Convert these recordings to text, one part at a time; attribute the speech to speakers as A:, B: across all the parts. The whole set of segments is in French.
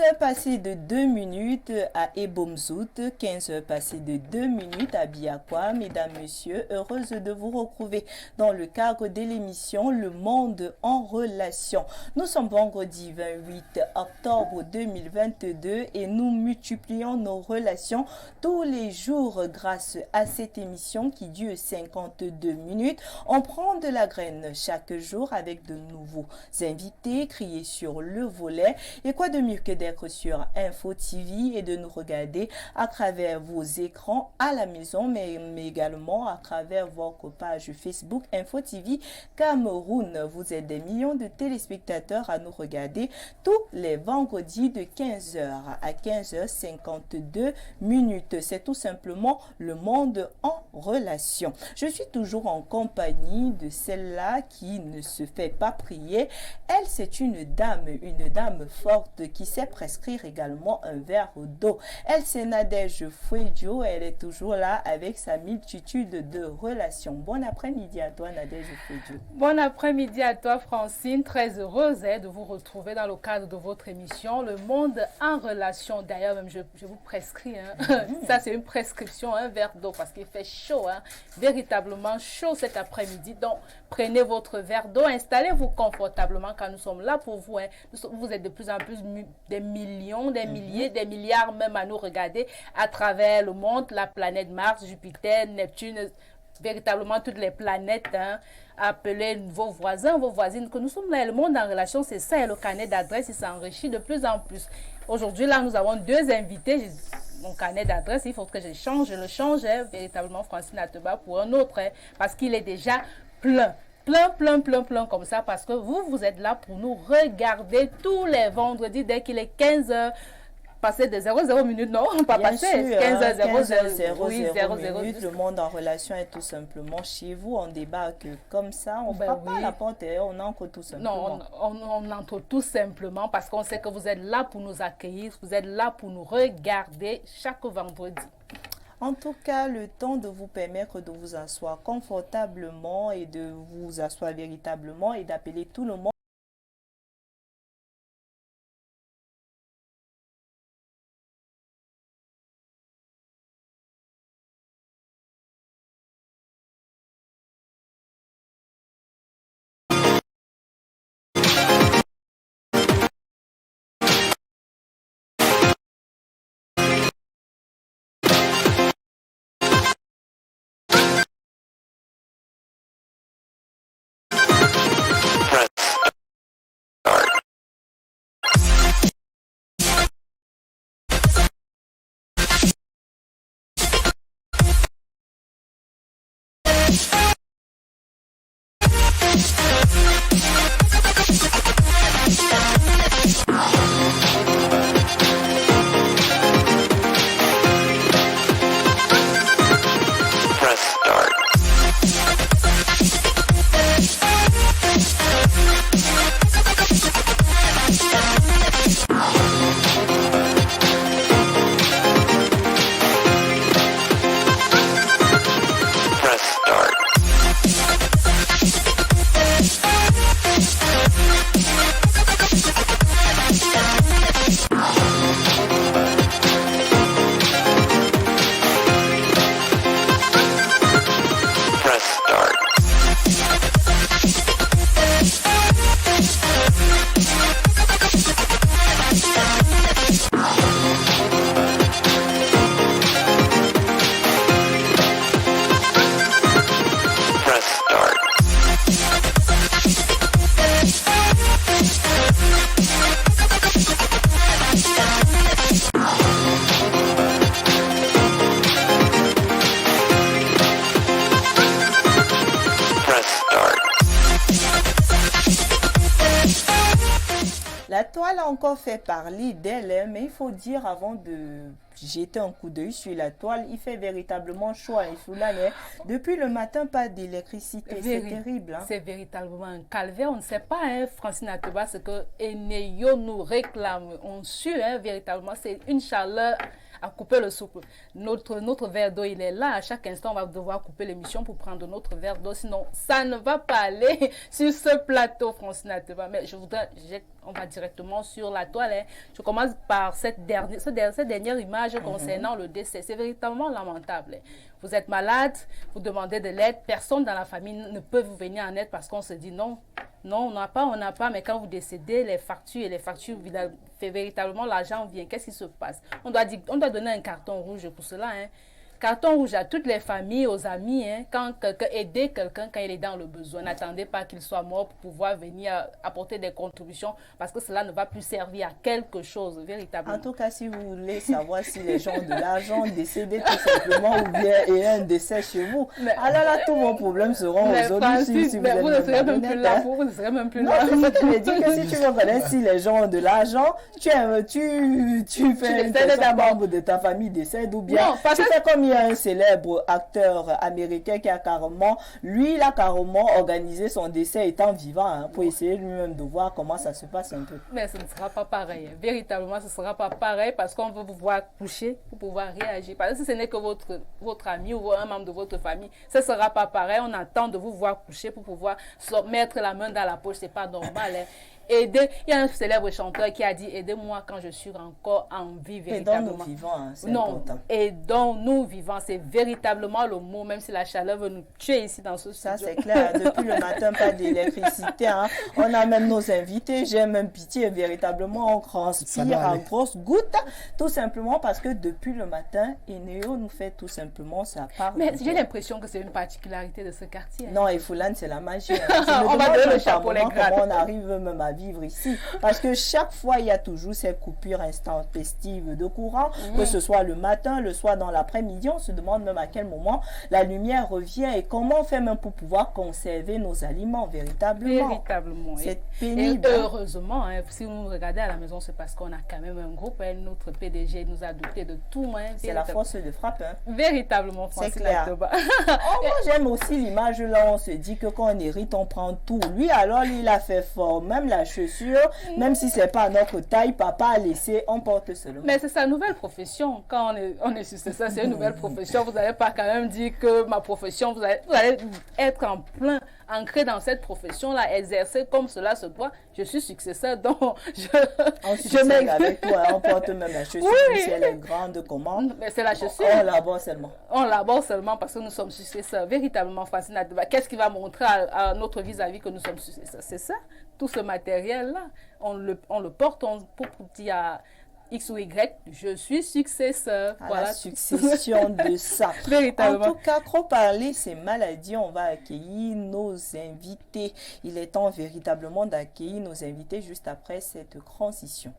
A: 11h passées de 2 minutes à Ebomzout, 15h passées de 2 minutes à Biakwa. Mesdames, Messieurs, heureuse de vous retrouver dans le cadre de l'émission Le Monde en Relation. Nous sommes vendredi 28 octobre 2022 et nous multiplions nos relations tous les jours grâce à cette émission qui dure 52 minutes. On prend de la graine chaque jour avec de nouveaux invités criés sur le volet. Et quoi de mieux que d'être sur Info TV et de nous regarder à travers vos écrans à la maison, mais également à travers votre page Facebook Info TV Cameroun. Vous êtes des millions de téléspectateurs à nous regarder tous les vendredis de 15h à 15h52 minutes. C'est tout simplement Le Monde en Relation. Je suis toujours en compagnie de celle-là qui ne se fait pas prier. Elle, c'est une dame forte qui sait prescrire également un verre d'eau. Elle, c'est Nadège Fouedjo. Elle est toujours là avec sa multitude de relations. Bon après-midi à toi, Nadège Fouedjo.
B: Bon après-midi à toi, Francine. Très heureuse de vous retrouver dans le cadre de votre émission Le Monde en Relation. D'ailleurs, même je vous prescris. Ça, c'est une prescription, un verre d'eau parce qu'il fait chaud. Véritablement chaud cet après-midi. Donc, prenez votre verre d'eau, installez-vous confortablement car nous sommes là pour vous. Vous êtes de plus en plus des millions, des milliers, des milliards même à nous regarder à travers le monde, la planète Mars, Jupiter, Neptune, véritablement toutes les planètes. Appelez vos voisins, vos voisines, que nous sommes là. Le Monde en Relation, c'est ça, et le carnet d'adresse, il s'enrichit de plus en plus. Aujourd'hui, là, nous avons deux invités. Mon carnet d'adresse, il faut que je le change, véritablement, Francine Ateba, pour un autre, parce qu'il est déjà plein comme ça, parce que vous êtes là pour nous regarder tous les vendredis dès qu'il est 15h. Passer de 00 minutes, non, pas
A: Bien
B: passer.
A: sûr,
B: 15h00
A: minutes. Le Monde en Relation est tout simplement chez vous. On débarque comme ça, on frappe pas à la porte et on entre tout simplement.
B: Non, on entre tout simplement parce qu'on sait que vous êtes là pour nous accueillir, vous êtes là pour nous regarder chaque vendredi.
A: En tout cas, le temps de vous permettre de vous asseoir confortablement et de vous asseoir véritablement et d'appeler tout le monde. La toile a encore fait parler d'elle, mais il faut dire avant de jeter un coup d'œil sur la toile, il fait véritablement chaud à Isoulane. Depuis le matin, pas d'électricité, c'est terrible.
B: C'est véritablement un calvaire. On ne sait pas, Francine Ateba, ce que Eneyo nous réclame. On suit, véritablement, c'est une chaleur à couper le souffle. Notre verre d'eau, il est là. À chaque instant, on va devoir couper l'émission pour prendre notre verre d'eau. Sinon, ça ne va pas aller sur ce plateau, Francine Ateba. Mais on va directement sur la toile. Hein. Je commence par cette dernière image concernant le décès. C'est véritablement lamentable. Hein. Vous êtes malade, vous demandez de l'aide, personne dans la famille ne peut vous venir en aide parce qu'on se dit non, on n'a pas, mais quand vous décédez, les factures, fait véritablement l'argent vient. Qu'est-ce qui se passe? On doit donner un carton rouge pour cela, hein. Carton rouge à toutes les familles, aux amis, hein, aider quelqu'un quand il est dans le besoin. N'attendez pas qu'il soit mort pour pouvoir venir apporter des contributions parce que cela ne va plus servir à quelque chose, véritablement.
A: En tout cas, si vous voulez savoir si les gens ont de l'argent décédés tout simplement ou bien il y a un décès chez vous, alors là, tous vos problèmes seront résolus si vous
B: ne serez même plus là. Vous ne serez même plus là.
A: Non, c'est ce dire que si tu veux connaître si les gens ont de l'argent, tu fais un membre de ta famille décède ou bien tu fais comme il y a un célèbre acteur américain qui a carrément organisé son décès étant vivant hein, pour essayer lui-même de voir comment ça se passe un peu.
B: Mais ce ne sera pas pareil. Hein. Véritablement, ce ne sera pas pareil parce qu'on veut vous voir coucher pour pouvoir réagir. Parce que si ce n'est que votre ami ou un membre de votre famille, ce ne sera pas pareil. On attend de vous voir coucher pour pouvoir mettre la main dans la poche. Ce n'est pas normal. Hein. Aider. Il y a un célèbre chanteur qui a dit aidez-moi quand je suis encore en vie véritablement.
A: Aidons-nous vivants, hein, c'est important.
B: Aidons-nous vivants, c'est véritablement le mot, même si la chaleur veut nous tuer ici dans ce studio.
A: Ça c'est clair, depuis le matin, pas d'électricité. Hein. On a même nos invités, j'ai même pitié, véritablement, on transpire en grosses gouttes, tout simplement parce que depuis le matin, Eneo nous fait tout simplement sa part.
B: Mais j'ai l'impression que c'est une particularité de ce quartier.
A: Non, et Foulane, c'est la magie. Hein.
B: On va donner le chapeau les grades.
A: Comment on arrive même à vivre ici parce que chaque fois il y a toujours ces coupures intempestives de courant, que ce soit le matin, le soir, dans l'après-midi. On se demande même à quel moment la lumière revient et comment on fait même pour pouvoir conserver nos aliments véritablement. C'est pénible.
B: Et heureusement, hein, si vous nous regardez à la maison, c'est parce qu'on a quand même un groupe. Hein, notre PDG nous a doté de tout. Hein,
A: c'est la force de frappe. Hein.
B: Véritablement,
A: c'est clair. Moi, j'aime aussi l'image là, on se dit que quand on hérite, on prend tout. Lui, alors, il a fait fort. Même la chaussure, même si c'est pas à notre taille, papa a laissé, on porte seulement.
B: Mais c'est sa nouvelle profession. Quand on est sur ça, c'est une nouvelle profession. Vous n'allez pas quand même dire que ma profession, vous allez être en plein ancré dans cette profession-là, exercer comme cela se doit. Je suis successeur, donc
A: je m'aide avec toi. On porte même la chaussure, si elle est grande, comment?
B: Mais c'est la chaussure.
A: On l'aborde seulement.
B: On l'aborde seulement parce que nous sommes successeurs. Véritablement, Francine, qu'est-ce qui va montrer à notre vis-à-vis que nous sommes successeurs? C'est ça. Tout ce matériel-là, on le porte pour dire à X ou Y, je suis successeur.
A: Voilà. La succession de ça.
B: Véritablement.
A: En tout cas, trop parler ces maladies, on va accueillir nos invités. Il est temps véritablement d'accueillir nos invités juste après cette transition.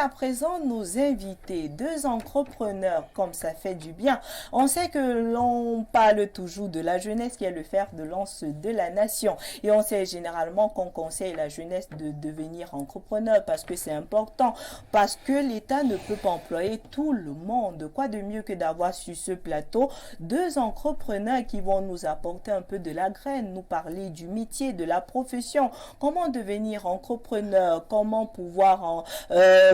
A: À présent, nos invités, deux entrepreneurs, comme ça fait du bien. On sait que l'on parle toujours de la jeunesse qui est le fer de lance de la nation. Et on sait généralement qu'on conseille la jeunesse de devenir entrepreneur parce que c'est important, parce que l'État ne peut pas employer tout le monde. Quoi de mieux que d'avoir sur ce plateau deux entrepreneurs qui vont nous apporter un peu de la graine, nous parler du métier, de la profession, comment devenir entrepreneur, comment pouvoir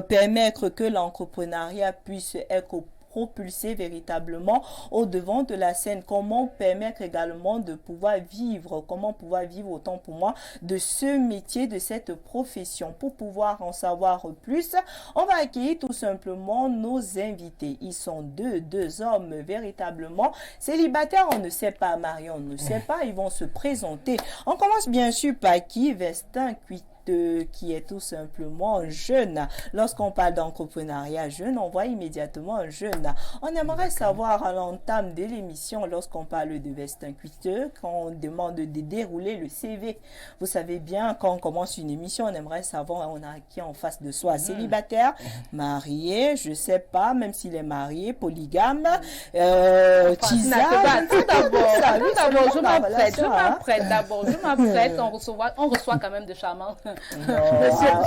A: permettre que l'entrepreneuriat puisse être propulsé véritablement au devant de la scène, comment permettre également de pouvoir vivre, autant pour moi de ce métier, de cette profession. Pour pouvoir en savoir plus, on va accueillir tout simplement nos invités. Ils sont deux hommes véritablement célibataires, on ne sait pas, mariés, on ne sait pas, ils vont se présenter. On commence bien sûr par qui? Vestin Cuit qui est tout simplement jeune. Lorsqu'on parle d'entrepreneuriat jeune, on voit immédiatement un jeune. On aimerait savoir à l'entame de l'émission, lorsqu'on parle de Vestin Cuiteux, quand on demande de dérouler le CV. Vous savez bien, quand on commence une émission, on aimerait savoir on a qui en face de soi. Célibataire, marié, je sais pas, même s'il est marié, polygame,
B: Tout d'abord, je m'apprête. On reçoit quand même de charmants.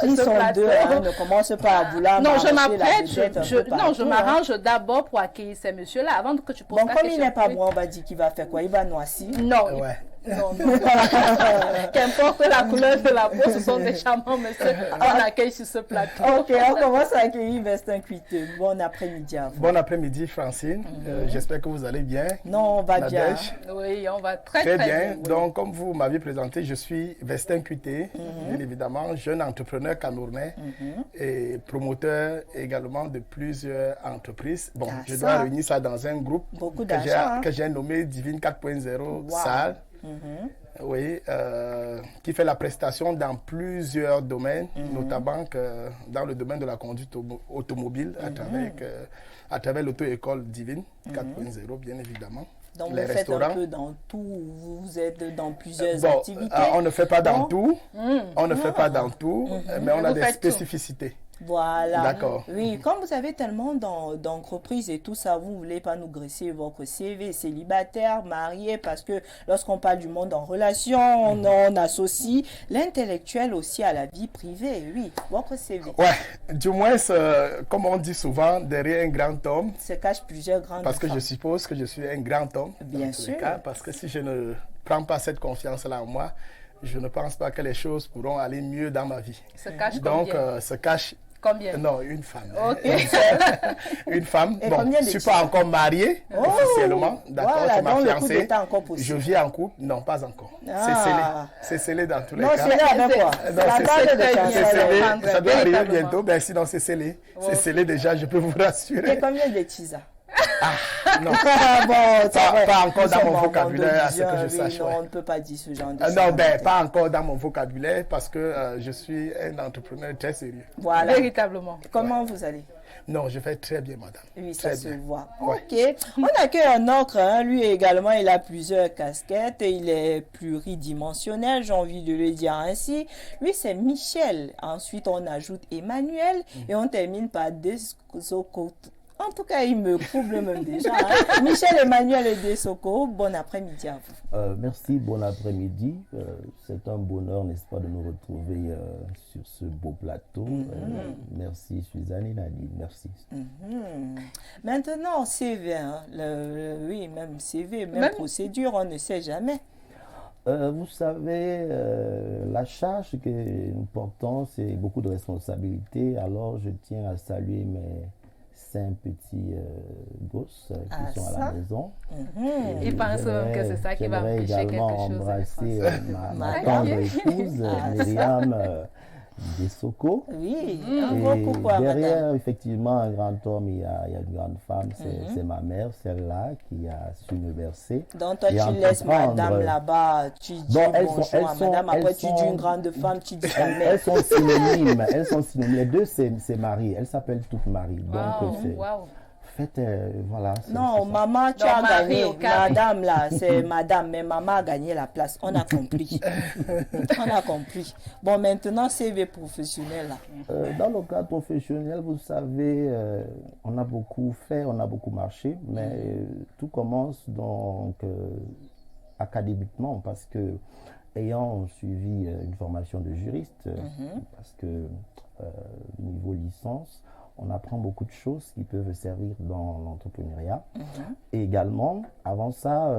A: Ils sont deux, ne commence pas à vouloir.
B: Non, je m'apprête. Je m'arrange d'abord pour accueillir ces messieurs-là avant que tu poses ta question.
A: Comme il n'est pas bon, on va dire qu'il va faire quoi? Il va noircir?
B: Non. Ouais. Non. Qu'importe la couleur de la peau, ce sont des charmants messieurs qu'on accueille sur ce plateau.
A: Ok, on commence à accueillir Vestin Cuiteux. Bon après-midi à vous.
C: Bon après-midi, Francine. J'espère que vous allez bien.
A: Non, on va bien.
B: Oui, on va très bien.
C: Oui. Donc, comme vous m'aviez présenté, je suis Vestin Cuiteux, bien évidemment, jeune entrepreneur camerounais et promoteur également de plusieurs entreprises. Bon, je dois réunir ça dans un groupe que j'ai nommé Divine 4.0 Salle. Oui, qui fait la prestation dans plusieurs domaines, notamment dans le domaine de la conduite automobile à travers l'auto-école Divine 4.0, bien évidemment.
A: Donc les vous faites un peu dans tout, vous êtes dans plusieurs activités.
C: On ne fait pas dans tout, on ne fait pas dans tout, mais on a des spécificités.
A: Voilà.
C: D'accord.
A: Oui, comme vous avez tellement d'entreprises et tout ça, vous ne voulez pas nous graisser votre CV, célibataire, marié, parce que lorsqu'on parle du monde en relation, on associe l'intellectuel aussi à la vie privée. Oui, votre CV.
C: Ouais, du moins, comme on dit souvent, derrière un grand homme,
A: se cachent plusieurs grandes
C: parce que
A: femmes.
C: je suppose que je suis un grand homme.
A: Bien sûr.
C: Parce que si je ne prends pas cette confiance-là en moi, je ne pense pas que les choses pourront aller mieux dans ma vie.
B: Se cache
C: Donc,
B: combien?
C: se cache.
B: Combien?
C: Non, une femme.
B: Okay.
C: Une femme.
A: Et
C: bon, je ne suis pas encore marié officiellement. D'accord,
A: voilà,
C: c'est ma fiancée.
A: Je
C: vis en couple. Non, pas encore. C'est scellé dans tous les cas.
A: Non, scellé avec quoi?
C: C'est scellé. Ça doit arriver bientôt. Ben, sinon, c'est scellé. C'est scellé déjà, je peux vous rassurer.
A: Et combien de tisa?
C: Non, pas encore dans mon vocabulaire, à ce que je sache.
A: Non, on ne peut pas dire ce genre de choses.
C: Non, pas encore dans mon vocabulaire parce que je suis un entrepreneur très sérieux.
A: Voilà.
B: Véritablement.
A: Comment vous allez?
C: Non, je fais très bien, madame.
A: Oui,
C: très
A: ça
C: bien.
A: se voit.
C: Ouais.
A: Ok. On accueille un autre. Lui également, il a plusieurs casquettes. Il est pluridimensionnel, j'ai envie de le dire ainsi. Lui, c'est Michel. Ensuite, on ajoute Emmanuel. Et on termine par Desoko. En tout cas, il me trouble même déjà. Michel Emmanuel Desoko, bon après-midi à vous.
D: Merci, bon après-midi. C'est un bonheur, n'est-ce pas, de nous retrouver sur ce beau plateau. Merci, Suzanne et Nadine. Merci.
A: Maintenant, CV, oui, même CV, même procédure, on ne sait jamais.
D: Vous savez, la charge que nous portons, c'est beaucoup de responsabilités. Alors, je tiens à saluer mes 5 petits gosses qui sont à la maison.
B: Ils pensent même que c'est ça qui va empêcher quelque chose.
D: J'aimerais également embrasser ma tendre épouse, Myriam Desoko.
A: Oui,
D: et derrière, effectivement, un grand homme, il y a une grande femme, c'est ma mère, celle-là, qui a su me verser.
A: Donc toi, tu laisses madame là-bas, tu dis bonjour à madame, après tu dis une grande femme, tu dis ta mère.
D: Elles sont synonymes, les deux, c'est Marie, elles s'appellent toutes Marie. Donc, faites, voilà.
A: Non, maman, tu as gagné. Madame, là, c'est madame, mais maman a gagné la place. On a compris. On a compris. Bon, maintenant, CV professionnel, là.
D: Dans le cadre professionnel, vous savez, on a beaucoup fait, on a beaucoup marché, mais tout commence donc académiquement, parce que, ayant suivi une formation de juriste, parce que niveau licence, on apprend beaucoup de choses qui peuvent servir dans l'entrepreneuriat. Et également, avant ça,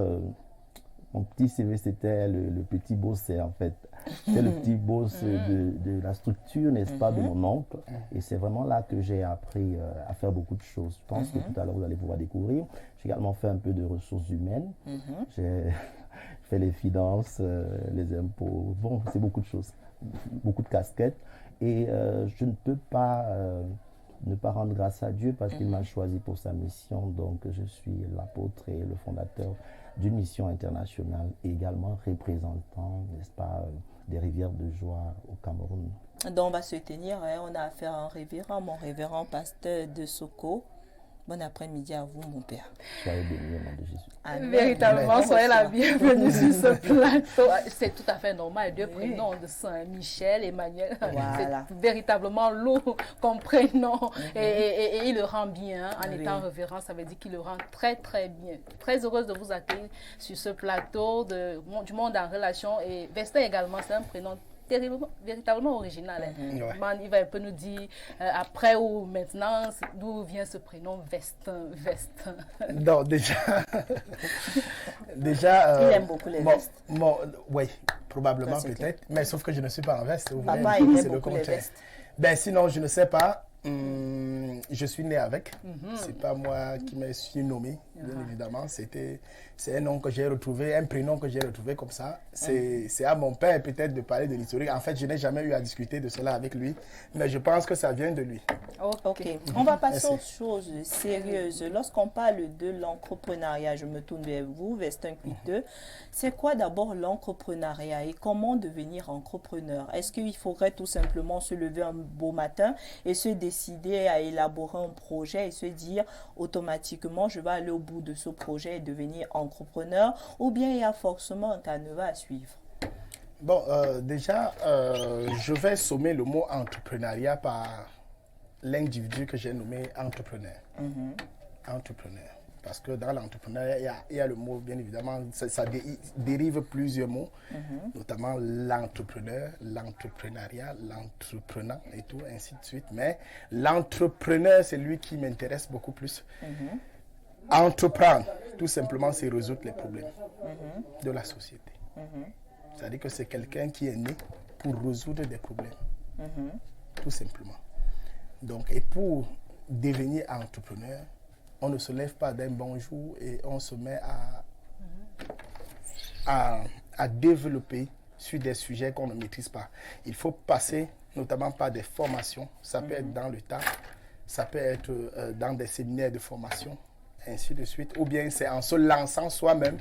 D: mon petit CV, c'était le petit boss, en fait. C'est le petit boss de la structure, n'est-ce pas, de mon oncle. Et c'est vraiment là que j'ai appris à faire beaucoup de choses. Je pense que tout à l'heure, vous allez pouvoir découvrir. J'ai également fait un peu de ressources humaines. J'ai fait les finances, les impôts. Bon, c'est beaucoup de choses. Beaucoup de casquettes. Et je ne peux pas ne pas rendre grâce à Dieu parce qu'il m'a choisi pour sa mission. Donc, je suis l'apôtre et le fondateur d'une mission internationale et également représentant, n'est-ce pas, des rivières de joie au Cameroun.
A: Donc, on va se tenir, on a affaire à un révérend, mon révérend pasteur de Soko. Bon après-midi à vous, mon père.
D: Soyez bénis au nom de Jésus.
B: Amen. Véritablement, soyez la bienvenue sur ce plateau. C'est tout à fait normal. Deux prénoms de Saint-Michel, Emmanuel.
A: Voilà.
B: C'est véritablement lourd comme prénom. Et il le rend bien. En étant révérend, ça veut dire qu'il le rend très, très bien. Très heureuse de vous accueillir sur ce plateau du monde en relation. Et Vestin également, c'est un prénom véritablement original. Il va un peu nous dire après ou maintenant d'où vient ce prénom Vestin.
C: Non, déjà
A: il aime beaucoup les vestes.
C: Oui, probablement peut-être, mais sauf que je ne suis pas en veste.
A: Papa, il aime beaucoup les vestes.
C: Ben sinon, je ne sais pas. Je suis né avec. C'est pas moi qui me suis nommé, bien évidemment. C'est un nom que j'ai retrouvé, un prénom que j'ai retrouvé comme ça. C'est à mon père peut-être de parler de l'historique. En fait, je n'ai jamais eu à discuter de cela avec lui, mais je pense que ça vient de lui.
A: Ok. On va passer aux choses sérieuses. Lorsqu'on parle de l'entrepreneuriat, je me tourne vers vous, Vestin Cuiteux. C'est quoi d'abord l'entrepreneuriat et comment devenir entrepreneur? Est-ce qu'il faudrait tout simplement se lever un beau matin et se décider à élaborer un projet et se dire automatiquement je vais aller au bout de ce projet et devenir entrepreneur, ou bien il y a forcément un canevas à suivre?
C: Bon, déjà, je vais sommer le mot entrepreneuriat par l'individu que j'ai nommé entrepreneur. Entrepreneur. Parce que dans l'entrepreneuriat, il y a le mot, bien évidemment, ça dérive plusieurs mots, notamment l'entrepreneur, l'entrepreneuriat, l'entreprenant et tout, ainsi de suite. Mais l'entrepreneur, c'est lui qui m'intéresse beaucoup plus. Entreprendre, tout simplement, c'est résoudre les problèmes de la société. C'est-à-dire que c'est quelqu'un qui est né pour résoudre des problèmes, tout simplement. Donc, et pour devenir entrepreneur, on ne se lève pas d'un bon jour et on se met à développer sur des sujets qu'on ne maîtrise pas. Il faut passer notamment par des formations. Ça peut être dans le tas, ça peut être dans des séminaires de formation, ainsi de suite. Ou bien c'est en se lançant soi-même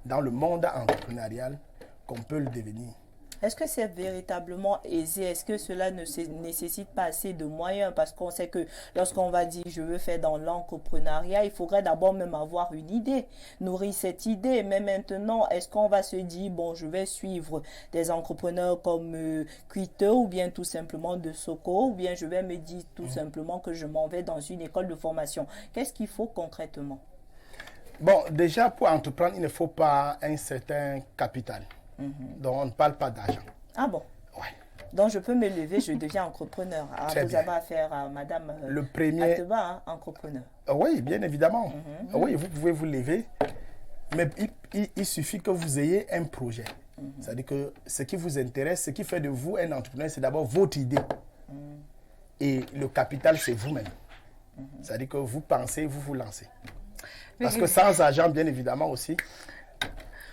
C: dans le monde entrepreneurial qu'on peut le devenir.
A: Est-ce que c'est véritablement aisé? Est-ce que cela ne nécessite pas assez de moyens? Parce qu'on sait que lorsqu'on va dire je veux faire dans l'entrepreneuriat, il faudrait d'abord même avoir une idée, nourrir cette idée. Mais maintenant, est-ce qu'on va se dire bon, je vais suivre des entrepreneurs comme Cuiteux ou bien tout simplement de Soko, ou bien je vais me dire tout simplement que je m'en vais dans une école de formation? Qu'est-ce qu'il faut concrètement?
C: Bon, déjà pour entreprendre, il ne faut pas un certain capital. Donc, on ne parle pas d'argent.
A: Ah bon?
C: Ouais.
A: Donc, je peux me lever, je deviens entrepreneur. Ah, vous avez affaire à Madame
C: le premier...
A: Ateba, entrepreneur.
C: Oui, bien évidemment. Oui, vous pouvez vous lever. Mais il suffit que vous ayez un projet. C'est-à-dire que ce qui vous intéresse, ce qui fait de vous un entrepreneur, c'est d'abord votre idée. Et le capital, c'est vous-même. C'est-à-dire que vous pensez, vous vous lancez. Parce que sans argent, bien évidemment aussi,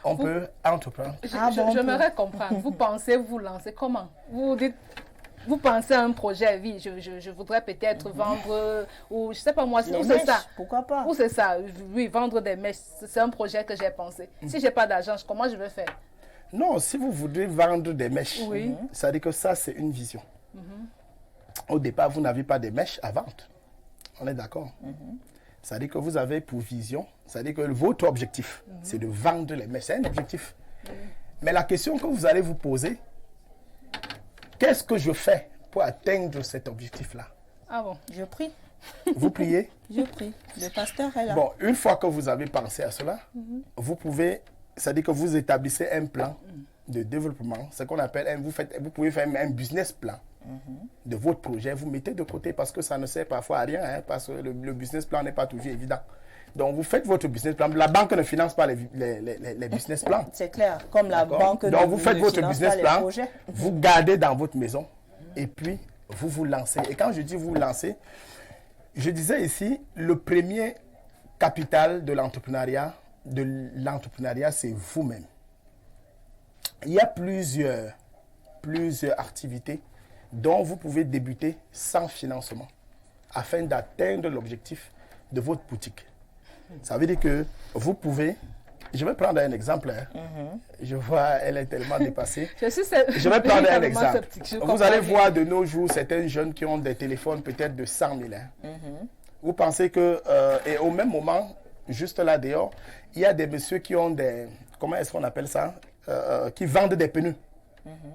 C: on peut entreprendre.
B: J'aimerais comprendre. Vous pensez vous lancer comment? Vous dites, vous pensez à un projet, oui, je voudrais peut-être vendre, ou je ne sais pas moi,
A: où c'est ça? Pourquoi pas?
B: Où c'est ça? Oui, vendre des mèches, c'est un projet que j'ai pensé. Si je n'ai pas d'argent, comment je vais faire?
C: Non, si vous voulez vendre des mèches, ça veut dire que ça, c'est une vision. Au départ, vous n'avez pas de mèches à vendre. On est d'accord? C'est-à-dire que vous avez pour vision, c'est-à-dire que votre objectif, c'est de vendre les mèches. C'est un objectif. Mais la question que vous allez vous poser, qu'est-ce que je fais pour atteindre cet objectif-là?
B: Ah bon?
A: Je prie.
C: Vous priez?
A: Je prie. Le pasteur est là.
C: Bon, une fois que vous avez pensé à cela, vous pouvez, c'est-à-dire que vous établissez un plan de développement, ce qu'on appelle, vous pouvez faire un business plan de votre projet, vous mettez de côté parce que ça ne sert parfois à rien, parce que le business plan n'est pas toujours évident. Donc, vous faites votre business plan. La banque ne finance pas les business plans.
A: C'est clair, comme la banque
C: Donc, vous faites votre business plan, vous gardez dans votre maison et puis vous vous lancez. Et quand je dis vous lancez, je disais ici, le premier capital de l'entrepreneuriat, c'est vous-même. Il y a plusieurs activités dont vous pouvez débuter sans financement afin d'atteindre l'objectif de votre boutique. Ça veut dire que vous pouvez Je vais prendre un exemple. Je vois, elle est tellement dépassée. Je vais prendre un exemple. Vous allez voir de nos jours certains jeunes qui ont des téléphones peut-être de 100 000. Vous pensez que, et au même moment, juste là dehors, il y a des messieurs qui ont des, comment est-ce qu'on appelle ça, qui vendent des pneus.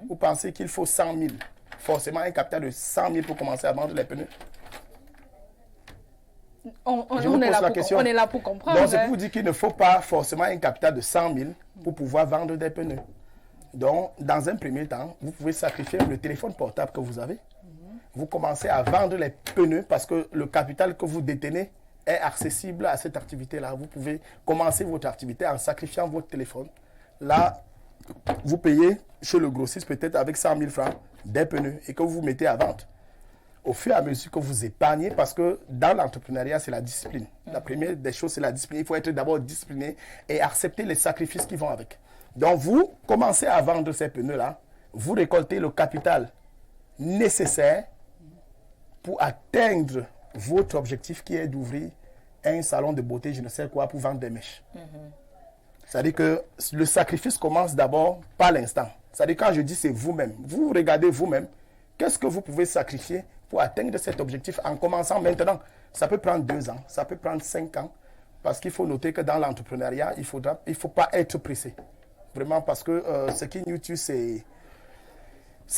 C: Vous pensez qu'il faut 100 000, forcément un capital de 100 000 pour commencer à vendre les pneus?
B: On est là pour comprendre.
C: Donc, c'est pour vous dire qu'il ne faut pas forcément un capital de 100 000 pour pouvoir vendre des pneus. Donc, dans un premier temps, vous pouvez sacrifier le téléphone portable que vous avez. Vous commencez à vendre les pneus parce que le capital que vous détenez est accessible à cette activité-là. Vous pouvez commencer votre activité en sacrifiant votre téléphone. Là, vous payez chez le grossiste peut-être avec 100 000 francs des pneus et que vous mettez à vente. Au fur et à mesure que vous épargnez, parce que dans l'entrepreneuriat, c'est la discipline. La première des choses, c'est la discipline. Il faut être d'abord discipliné et accepter les sacrifices qui vont avec. Donc, vous commencez à vendre ces pneus-là, vous récoltez le capital nécessaire pour atteindre votre objectif qui est d'ouvrir un salon de beauté, je ne sais quoi, pour vendre des mèches. C'est-à-dire que le sacrifice commence d'abord par l'instant. C'est-à-dire quand je dis c'est vous-même, vous regardez vous-même, qu'est-ce que vous pouvez sacrifier pour atteindre cet objectif en commençant maintenant? Ça peut prendre 2 ans, ça peut prendre 5 ans, parce qu'il faut noter que dans l'entrepreneuriat, il ne faut pas être pressé. Vraiment, parce que ce qui nous tue, c'est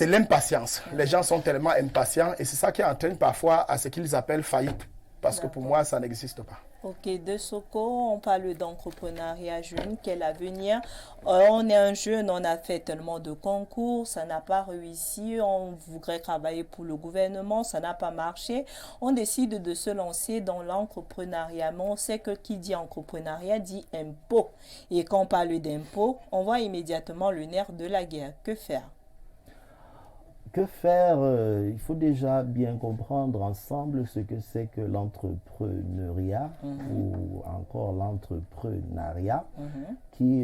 C: l'impatience. Les gens sont tellement impatients et c'est ça qui entraîne parfois à ce qu'ils appellent faillite. Parce que pour moi, ça n'existe pas.
A: Ok, de Soko, on parle d'entrepreneuriat jeune, quel avenir? On est un jeune, on a fait tellement de concours, ça n'a pas réussi, on voudrait travailler pour le gouvernement, ça n'a pas marché. On décide de se lancer dans l'entrepreneuriat, mais on sait que qui dit entrepreneuriat dit impôt. Et quand on parle d'impôt, on voit immédiatement le nerf de la guerre. Que faire?
D: Que faire? Il faut déjà bien comprendre ensemble ce que c'est que l'entrepreneuriat ou encore l'entrepreneuriat qui,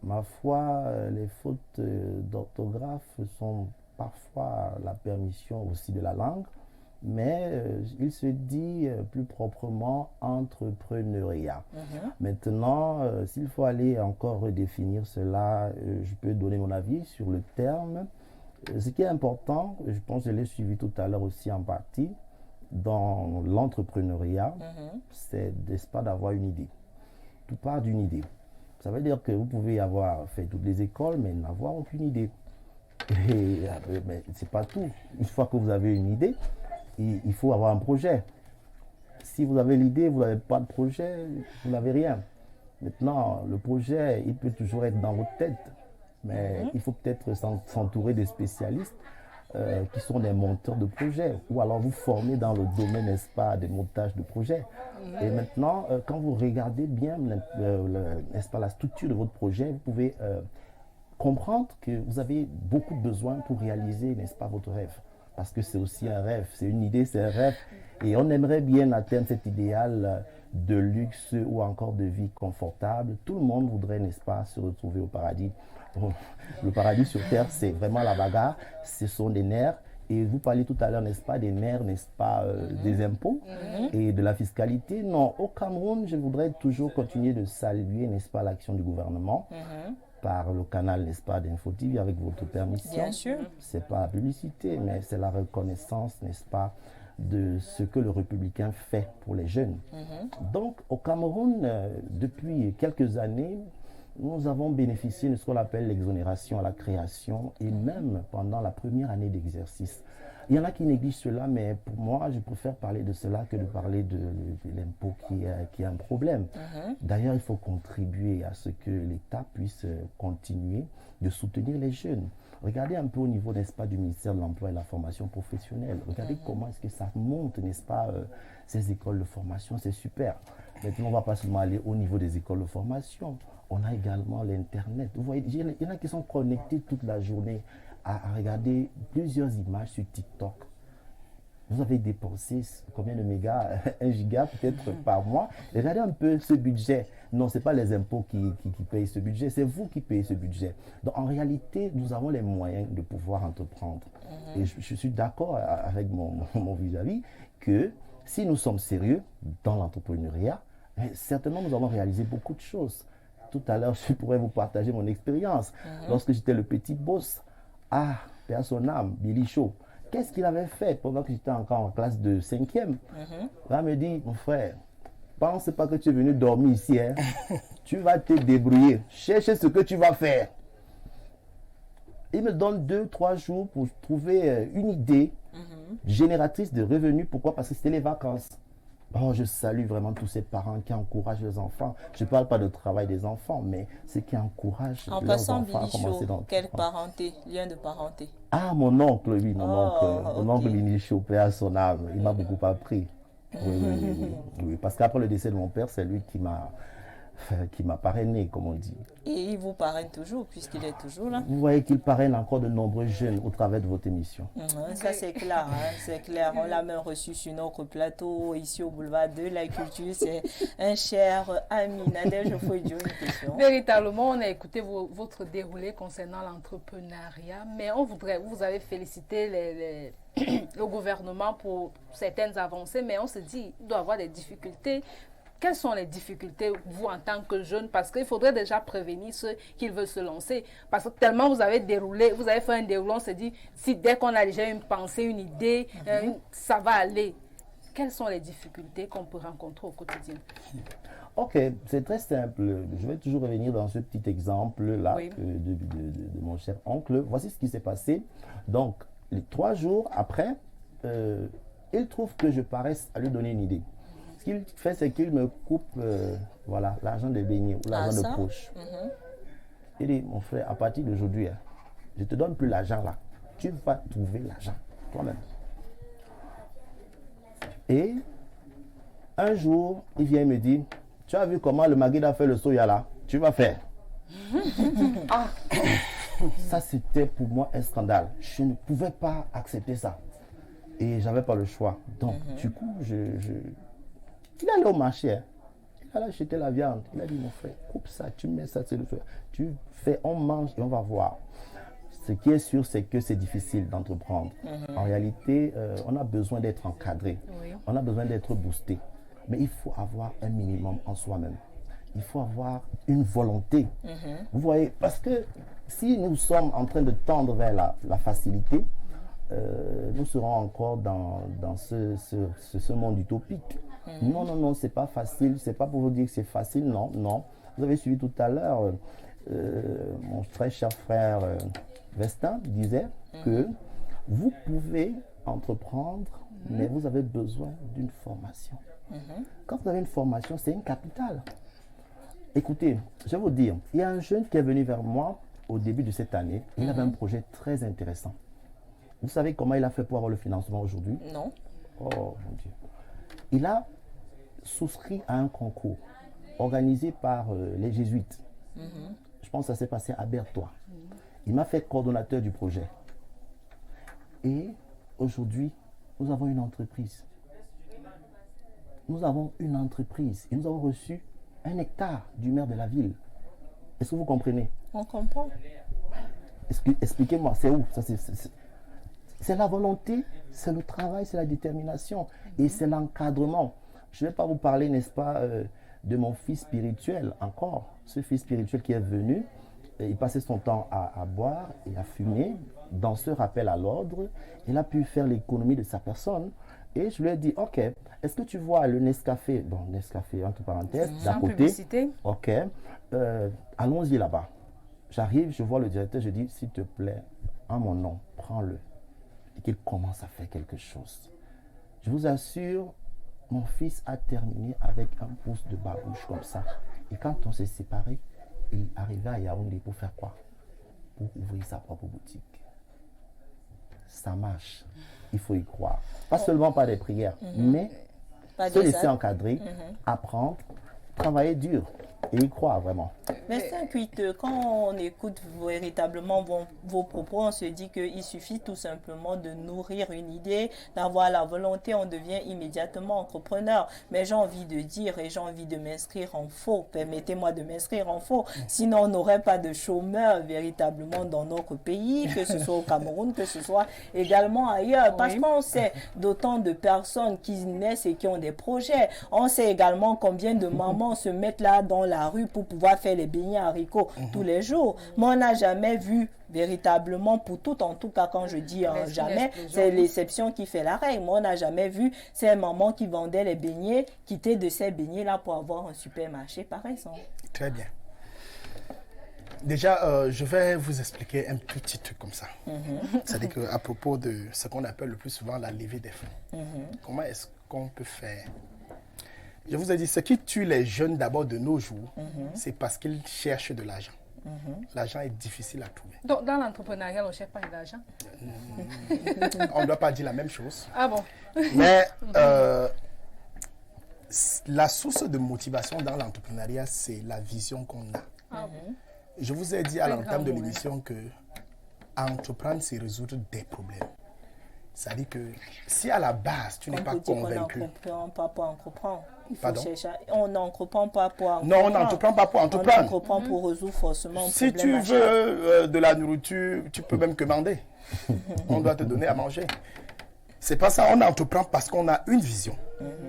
D: ma foi, les fautes d'orthographe sont parfois la permission aussi de la langue, mais il se dit plus proprement entrepreneuriat. Maintenant, s'il faut aller encore redéfinir cela, je peux donner mon avis sur le terme. Ce qui est important, je pense que je l'ai suivi tout à l'heure aussi en partie, dans l'entrepreneuriat, c'est, n'est-ce pas, d'avoir une idée. Tout part d'une idée. Ça veut dire que vous pouvez avoir fait toutes les écoles, mais n'avoir aucune idée. Mais c'est pas tout. Une fois que vous avez une idée, il faut avoir un projet. Si vous avez l'idée, vous n'avez pas de projet, vous n'avez rien. Maintenant, le projet, il peut toujours être dans votre tête. Mais il faut peut-être s'entourer des spécialistes qui sont des monteurs de projets ou alors vous former dans le domaine, n'est-ce pas, des montages de projets. Et maintenant, quand vous regardez bien, n'est-ce pas, la structure de votre projet, vous pouvez comprendre que vous avez beaucoup de besoins pour réaliser, n'est-ce pas, votre rêve. Parce que c'est aussi un rêve, c'est une idée, c'est un rêve. Et on aimerait bien atteindre cet idéal de luxe ou encore de vie confortable. Tout le monde voudrait, n'est-ce pas, se retrouver au paradis. Le paradis sur terre, c'est vraiment la bagarre, ce sont des nerfs. Et vous parliez tout à l'heure, n'est-ce pas, des nerfs, n'est-ce pas, des impôts et de la fiscalité. Non, au Cameroun, je voudrais toujours continuer de saluer, n'est-ce pas, l'action du gouvernement par le canal, n'est-ce pas, d'InfoTV, avec votre permission.
A: Bien sûr.
D: C'est pas la publicité, mais c'est la reconnaissance, n'est-ce pas, de ce que le républicain fait pour les jeunes. Donc, au Cameroun, depuis quelques années, nous avons bénéficié de ce qu'on appelle l'exonération à la création et même pendant la première année d'exercice. Il y en a qui négligent cela, mais pour moi, je préfère parler de cela que de parler de l'impôt qui est un problème. D'ailleurs, il faut contribuer à ce que l'État puisse continuer de soutenir les jeunes. Regardez un peu au niveau, n'est-ce pas, du ministère de l'Emploi et de la Formation professionnelle. Regardez comment est-ce que ça monte, n'est-ce pas, ces écoles de formation, c'est super. Maintenant, on ne va pas seulement aller au niveau des écoles de formation. On a également l'Internet. Vous voyez, il y en a qui sont connectés toute la journée à regarder plusieurs images sur TikTok. Vous avez dépensé combien de mégas? 1 giga peut-être par mois. Regardez un peu ce budget. Non, ce n'est pas les impôts qui payent ce budget, c'est vous qui payez ce budget. Donc en réalité, nous avons les moyens de pouvoir entreprendre. Et je suis d'accord avec mon vis-à-vis que si nous sommes sérieux dans l'entrepreneuriat, certainement nous allons réaliser beaucoup de choses. tout à l'heure, je pourrais vous partager mon expérience. Lorsque j'étais le petit boss, paix à son âme, Billy Shaw, qu'est-ce qu'il avait fait pendant que j'étais encore en classe de 5e? Là, il me dit, mon frère, pense pas que tu es venu dormir ici. Hein. Tu vas te débrouiller. Cherche ce que tu vas faire. Il me donne 2-3 jours pour trouver une idée génératrice de revenus. Pourquoi? Parce que c'était les vacances. Oh, je salue vraiment tous ces parents qui encouragent les enfants. Je ne parle pas de travail des enfants, mais ceux qui encouragent
A: en
D: leurs enfants à
A: passant,
D: commencer
A: Billy Shaw, quelle parenté, lien de parenté?
D: Mon oncle, oui, mon oncle
A: ok.
D: Billy Shaw, paix à son âme, il m'a beaucoup appris. Oui, parce qu'après le décès de mon père, c'est lui qui m'a parrainé, comme on dit.
A: Et il vous parraine toujours, puisqu'il est toujours là.
D: Vous voyez qu'il parraine encore de nombreux jeunes au travers de votre émission.
A: Ça, c'est clair. C'est clair. On l'a même reçu sur notre plateau, ici au boulevard de la Culture. C'est un cher ami. Nadège, je vous pose une question.
B: Véritablement, on a écouté votre déroulé concernant l'entrepreneuriat, mais vous avez félicité le gouvernement pour certaines avancées, mais on se dit qu'il doit y avoir des difficultés. Quelles sont les difficultés, vous, en tant que jeune? Parce qu'il faudrait déjà prévenir ceux qui veulent se lancer. Parce que tellement vous avez fait un déroulé, on se dit, si dès qu'on a déjà une pensée, une idée, ça va aller. Quelles sont les difficultés qu'on peut rencontrer au quotidien?
D: Ok, c'est très simple. Je vais toujours revenir dans ce petit exemple-là de mon cher oncle. Voici ce qui s'est passé. Donc, les 3 jours après, il trouve que je paraisse à lui donner une idée. Ce qu'il fait, c'est qu'il me coupe l'argent de beignets ou l'argent de poche. Il dit, mon frère, à partir d'aujourd'hui, je ne te donne plus l'argent là. Tu vas trouver l'argent toi-même. Et un jour, il vient me dire, tu as vu comment le Magui a fait le soya là? Tu vas faire. Ça, c'était pour moi un scandale. Je ne pouvais pas accepter ça. Et j'avais pas le choix. Donc, du coup, il allait au marché. Il allait acheter la viande. Il a dit, mon frère, coupe ça, tu mets ça, c'est le soya. Tu fais, on mange et on va voir. Ce qui est sûr, c'est que c'est difficile d'entreprendre. En réalité, on a besoin d'être encadré. On a besoin d'être boosté. Mais il faut avoir un minimum en soi-même. Il faut avoir une volonté. Vous voyez, parce que si nous sommes en train de tendre vers la facilité, nous serons encore dans ce monde utopique. Non, c'est pas facile. C'est pas pour vous dire que c'est facile, non. Vous avez suivi tout à l'heure, mon très cher frère Vestin disait que vous pouvez entreprendre, mais vous avez besoin d'une formation. Quand vous avez une formation, c'est une capitale. Écoutez, je vais vous dire, il y a un jeune qui est venu vers moi au début de cette année. Il avait un projet très intéressant. Vous savez comment il a fait pour avoir le financement aujourd'hui?
A: Non.
D: Oh mon Dieu. Il a souscrit à un concours organisé par les jésuites. Je pense que ça s'est passé à Berthois. Il m'a fait coordonnateur du projet. Et aujourd'hui, nous avons une entreprise. Nous avons une entreprise et nous avons reçu 1 hectare du maire de la ville. Est-ce que vous comprenez?
A: On comprend.
D: Expliquez-moi, c'est où? C'est la volonté, c'est le travail, c'est la détermination et c'est l'encadrement. Je ne vais pas vous parler, n'est-ce pas, de mon fils spirituel encore. Ce fils spirituel qui est venu, il passait son temps à boire et à fumer. Dans ce rappel à l'ordre, il a pu faire l'économie de sa personne. Et je lui ai dit, ok, est-ce que tu vois le Nescafé, bon, Nescafé entre parenthèses, d'à côté.
B: Publicité.
D: Ok, allons-y là-bas. J'arrive, je vois le directeur, je dis, s'il te plaît, en mon nom, prends-le. Et qu'il commence à faire quelque chose. Je vous assure, mon fils a terminé avec un pouce de babouche comme ça. Et quand on s'est séparés, il arrivait à Yaoundé pour faire quoi? Pour ouvrir sa propre boutique. Ça marche. Il faut y croire. Pas seulement par des prières, mais se laisser encadrer, apprendre, travailler dur et y croire vraiment.
A: Mais Saint-Cuite, quand on écoute véritablement vos propos, on se dit qu'il suffit tout simplement de nourrir une idée, d'avoir la volonté, on devient immédiatement entrepreneur. Mais j'ai envie de dire et j'ai envie de m'inscrire en faux. Permettez-moi de m'inscrire en faux. Sinon, on n'aurait pas de chômeurs véritablement dans notre pays, que ce soit au Cameroun, que ce soit également ailleurs. Parce qu'on sait d'autant de personnes qui naissent et qui ont des projets. On sait également combien de mamans se mettent là dans la rue pour pouvoir faire les beignets haricots tous les jours. Mais on n'a jamais vu véritablement, pour tout, en tout cas quand je dis jamais, c'est l'exception qui fait la règle. Moi, on n'a jamais vu ces mamans qui vendaient les beignets quitter de ces beignets-là pour avoir un supermarché par exemple.
C: Très bien. Déjà, je vais vous expliquer un petit truc comme ça. C'est-à-dire qu'à propos de ce qu'on appelle le plus souvent la levée des fonds. Comment est-ce qu'on peut faire? Je vous ai dit, ce qui tue les jeunes d'abord de nos jours, c'est parce qu'ils cherchent de l'argent. L'argent est difficile à trouver.
B: Donc, dans l'entrepreneuriat, on ne cherche pas de l'argent?
C: On ne doit pas dire la même chose.
B: Ah bon?
C: Mais la source de motivation dans l'entrepreneuriat, c'est la vision qu'on a.
B: Ah bon?
C: Je vous ai dit à l'entame de l'émission que entreprendre, c'est résoudre des problèmes. C'est-à-dire que si à la base, tu n'es pas convaincu...
A: On n'entreprend pas pour entreprendre.
C: Pardon?
A: On n'entreprend pas pour entreprendre.
C: Non, on n'entreprend pas pour entreprendre.
A: On entreprend pour résoudre forcément un
C: si
A: problème.
C: Si tu veux de la nourriture, tu peux même commander. On doit te donner à manger. C'est pas ça, on entreprend parce qu'on a une vision.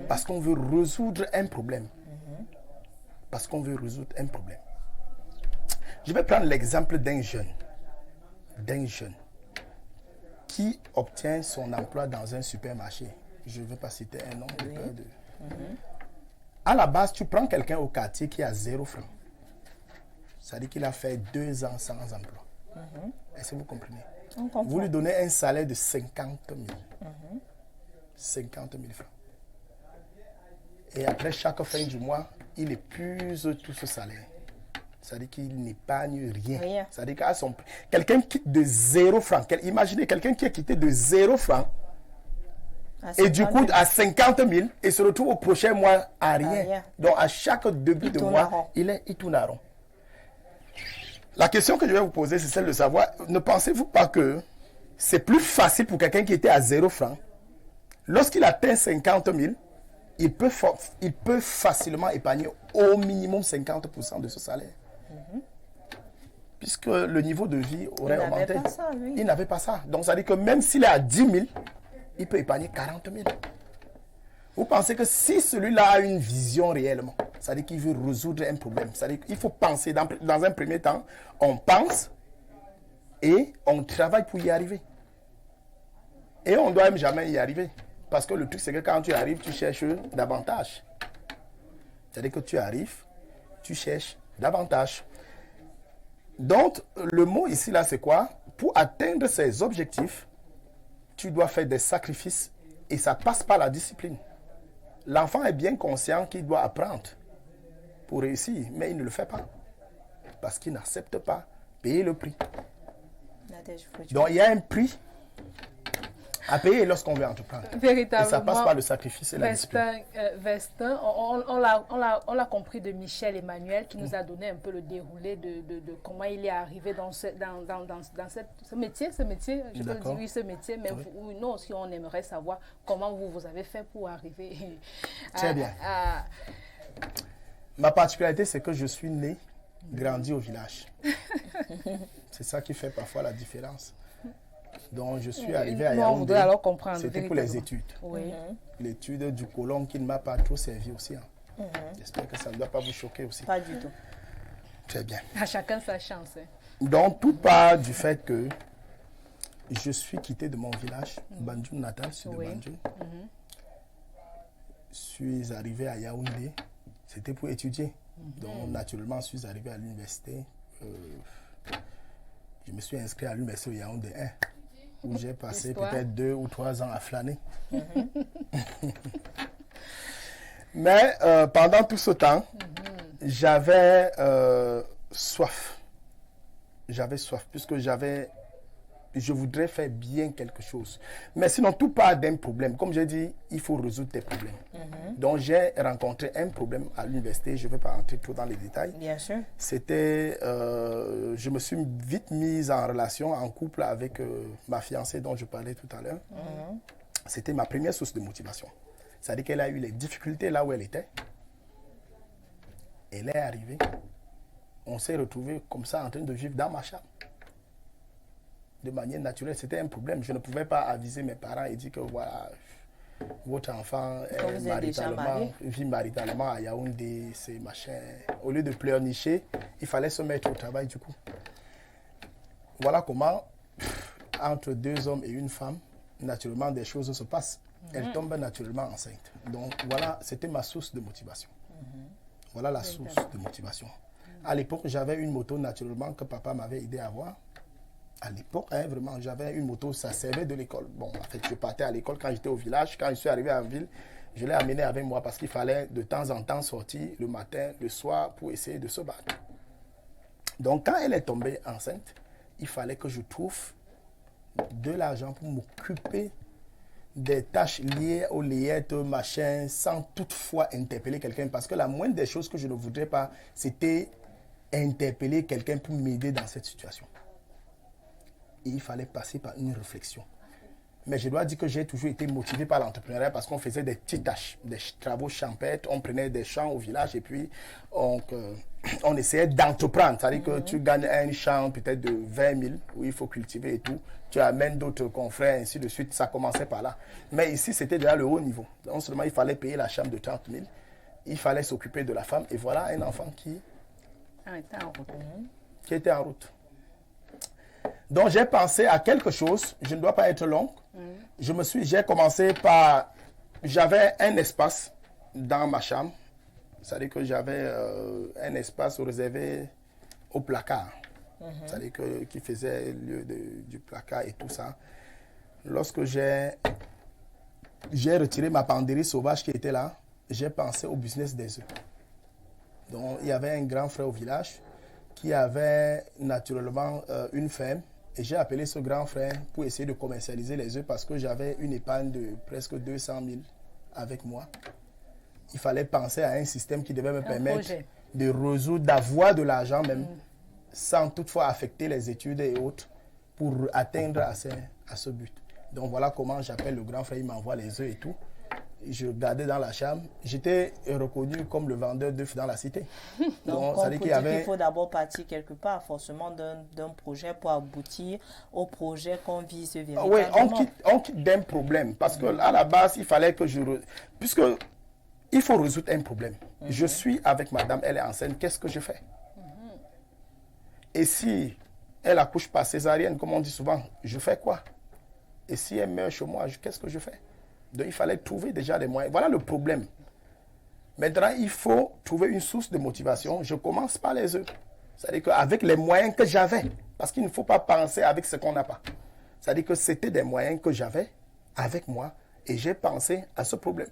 C: Parce qu'on veut résoudre un problème. Parce qu'on veut résoudre un problème. Je vais prendre l'exemple d'un jeune qui obtient son emploi dans un supermarché. Je ne vais pas citer un nom de peur de... À la base, tu prends quelqu'un au quartier qui a 0 francs. Ça veut dire qu'il a fait 2 ans sans emploi. Est-ce que vous comprenez? Vous lui donnez un salaire de 50 000. 50 000 francs. Et après chaque fin du mois, il épuise tout ce salaire. C'est-à-dire qu'il n'épargne rien. C'est-à-dire qu'à son... Quelqu'un quitte de 0 francs. Imaginez quelqu'un qui est quitté de 0 francs et du coup à 50 000 et se retrouve au prochain mois à rien. Donc à chaque début de mois, il tourne à rond. La question que je vais vous poser, c'est celle de savoir, ne pensez-vous pas que c'est plus facile pour quelqu'un qui était à 0 francs, lorsqu'il atteint 50 000, il peut facilement épargner au minimum 50% de ce salaire. Puisque le niveau de vie aurait augmenté. Il n'avait pas ça. Donc ça veut dire que même s'il est à 10 000, il peut épargner 40 000. Vous pensez que si celui-là a une vision réellement, ça veut dire qu'il veut résoudre un problème. Ça veut dire qu'il faut penser, dans un premier temps, on pense et on travaille pour y arriver. Et on ne doit même jamais y arriver. Parce que le truc, c'est que quand tu arrives, tu cherches davantage. C'est-à-dire que tu arrives, tu cherches davantage. Donc, le mot ici, là, c'est quoi? Pour atteindre ces objectifs, tu dois faire des sacrifices et ça passe par la discipline. L'enfant est bien conscient qu'il doit apprendre pour réussir, mais il ne le fait pas. Parce qu'il n'accepte pas payer le prix. Donc, il y a un prix à payer lorsqu'on veut entreprendre.
B: Véritablement.
C: Et ça passe par le sacrifice et la discipline.
B: Vestin, on l'a compris de Michel Emmanuel qui nous a donné un peu le déroulé de comment il est arrivé dans ce métier, je peux dire oui, ce métier, mais oui. Nous aussi on aimerait savoir comment vous avez fait pour arriver
C: Très bien. Ma particularité, c'est que je suis né, grandi au village. C'est ça qui fait parfois la différence. Donc, je suis arrivé à Yaoundé. C'était pour les études.
B: Oui.
C: L'étude du colon qui ne m'a pas trop servi aussi. J'espère que ça ne doit pas vous choquer aussi.
A: Pas du tout.
C: Très bien.
B: À chacun sa chance.
C: Donc, tout part du fait que je suis quitté de mon village, Banjul natal, sud de Banjul. Je suis arrivé à Yaoundé. C'était pour étudier. Donc, naturellement, je suis arrivé à l'université. Je me suis inscrit à l'université de Yaoundé 1. Où j'ai passé peut-être 2 ou 3 ans à flâner. Mais pendant tout ce temps, j'avais soif. J'avais soif, puisque je voudrais faire bien quelque chose. Mais sinon, tout part d'un problème. Comme j'ai dit, il faut résoudre tes problèmes. Donc, j'ai rencontré un problème à l'université. Je ne vais pas rentrer trop dans les détails.
A: Bien sûr.
C: C'était, je me suis vite mise en relation, en couple avec ma fiancée dont je parlais tout à l'heure. C'était ma première source de motivation. C'est-à-dire qu'elle a eu les difficultés là où elle était. Elle est arrivée. On s'est retrouvés comme ça en train de vivre dans ma chambre. De manière naturelle, c'était un problème. Je ne pouvais pas aviser mes parents et dire que voilà, votre enfant
A: Quand vous êtes déjà marié.
C: vit maritalement à Yaoundé, c'est machin. Au lieu de pleurnicher, il fallait se mettre au travail du coup. Voilà comment, entre deux hommes et une femme, naturellement des choses se passent. Elle tombe naturellement enceinte. Donc voilà, c'était ma source de motivation. Voilà la source de motivation. À l'époque, j'avais une moto naturellement que papa m'avait aidé à avoir. À l'époque, vraiment, j'avais une moto, ça servait de l'école. Bon, en fait, je partais à l'école quand j'étais au village. Quand je suis arrivé en ville, je l'ai amené avec moi parce qu'il fallait de temps en temps sortir le matin, le soir pour essayer de se battre. Donc, quand elle est tombée enceinte, il fallait que je trouve de l'argent pour m'occuper des tâches liées aux layettes, machin, sans toutefois interpeller quelqu'un. Parce que la moindre des choses que je ne voudrais pas, c'était interpeller quelqu'un pour m'aider dans cette situation. Et il fallait passer par une réflexion. Mais je dois dire que j'ai toujours été motivé par l'entrepreneuriat parce qu'on faisait des petites tâches, des travaux champêtres, on prenait des champs au village et puis on essayait d'entreprendre. C'est-à-dire que tu gagnes un champ peut-être de 20 000 où il faut cultiver et tout. Tu amènes d'autres confrères, ainsi de suite. Ça commençait par là. Mais ici, c'était déjà le haut niveau. Non seulement il fallait payer la chambre de 30 000, il fallait s'occuper de la femme. Et voilà un enfant qui était en route. Donc j'ai pensé à quelque chose, je ne dois pas être long. J'ai commencé par, j'avais un espace dans ma chambre, c'est-à-dire que j'avais un espace réservé au placard, c'est-à-dire qui faisait lieu du placard et tout ça. Lorsque j'ai retiré ma penderie sauvage qui était là, j'ai pensé au business des œufs. Donc il y avait un grand frère au village qui avait naturellement une ferme. Et j'ai appelé ce grand frère pour essayer de commercialiser les œufs parce que j'avais une épargne de presque 200 000 avec moi. Il fallait penser à un système qui devait me permettre de résoudre, d'avoir de l'argent même, sans toutefois affecter les études et autres, pour atteindre à ce but. Donc voilà comment j'appelle le grand frère, il m'envoie les œufs et tout. Je gardais dans la chambre. J'étais reconnu comme le vendeur d'œufs dans la cité.
A: Donc on peut dire qu'il faut d'abord partir quelque part, forcément d'un projet pour aboutir au projet qu'on vise véritablement.
C: Oui, on quitte d'un problème. Parce qu'à la base, il fallait que puisque il faut résoudre un problème. Je suis avec madame, elle est enceinte, qu'est-ce que je fais? Et si elle accouche par césarienne, comme on dit souvent, je fais quoi? Et si elle meurt chez moi, qu'est-ce que je fais? Donc, il fallait trouver déjà des moyens. Voilà le problème. Maintenant, il faut trouver une source de motivation. Je commence par les œufs. C'est-à-dire qu'avec les moyens que j'avais, parce qu'il ne faut pas penser avec ce qu'on n'a pas. C'est-à-dire que c'était des moyens que j'avais avec moi et j'ai pensé à ce problème.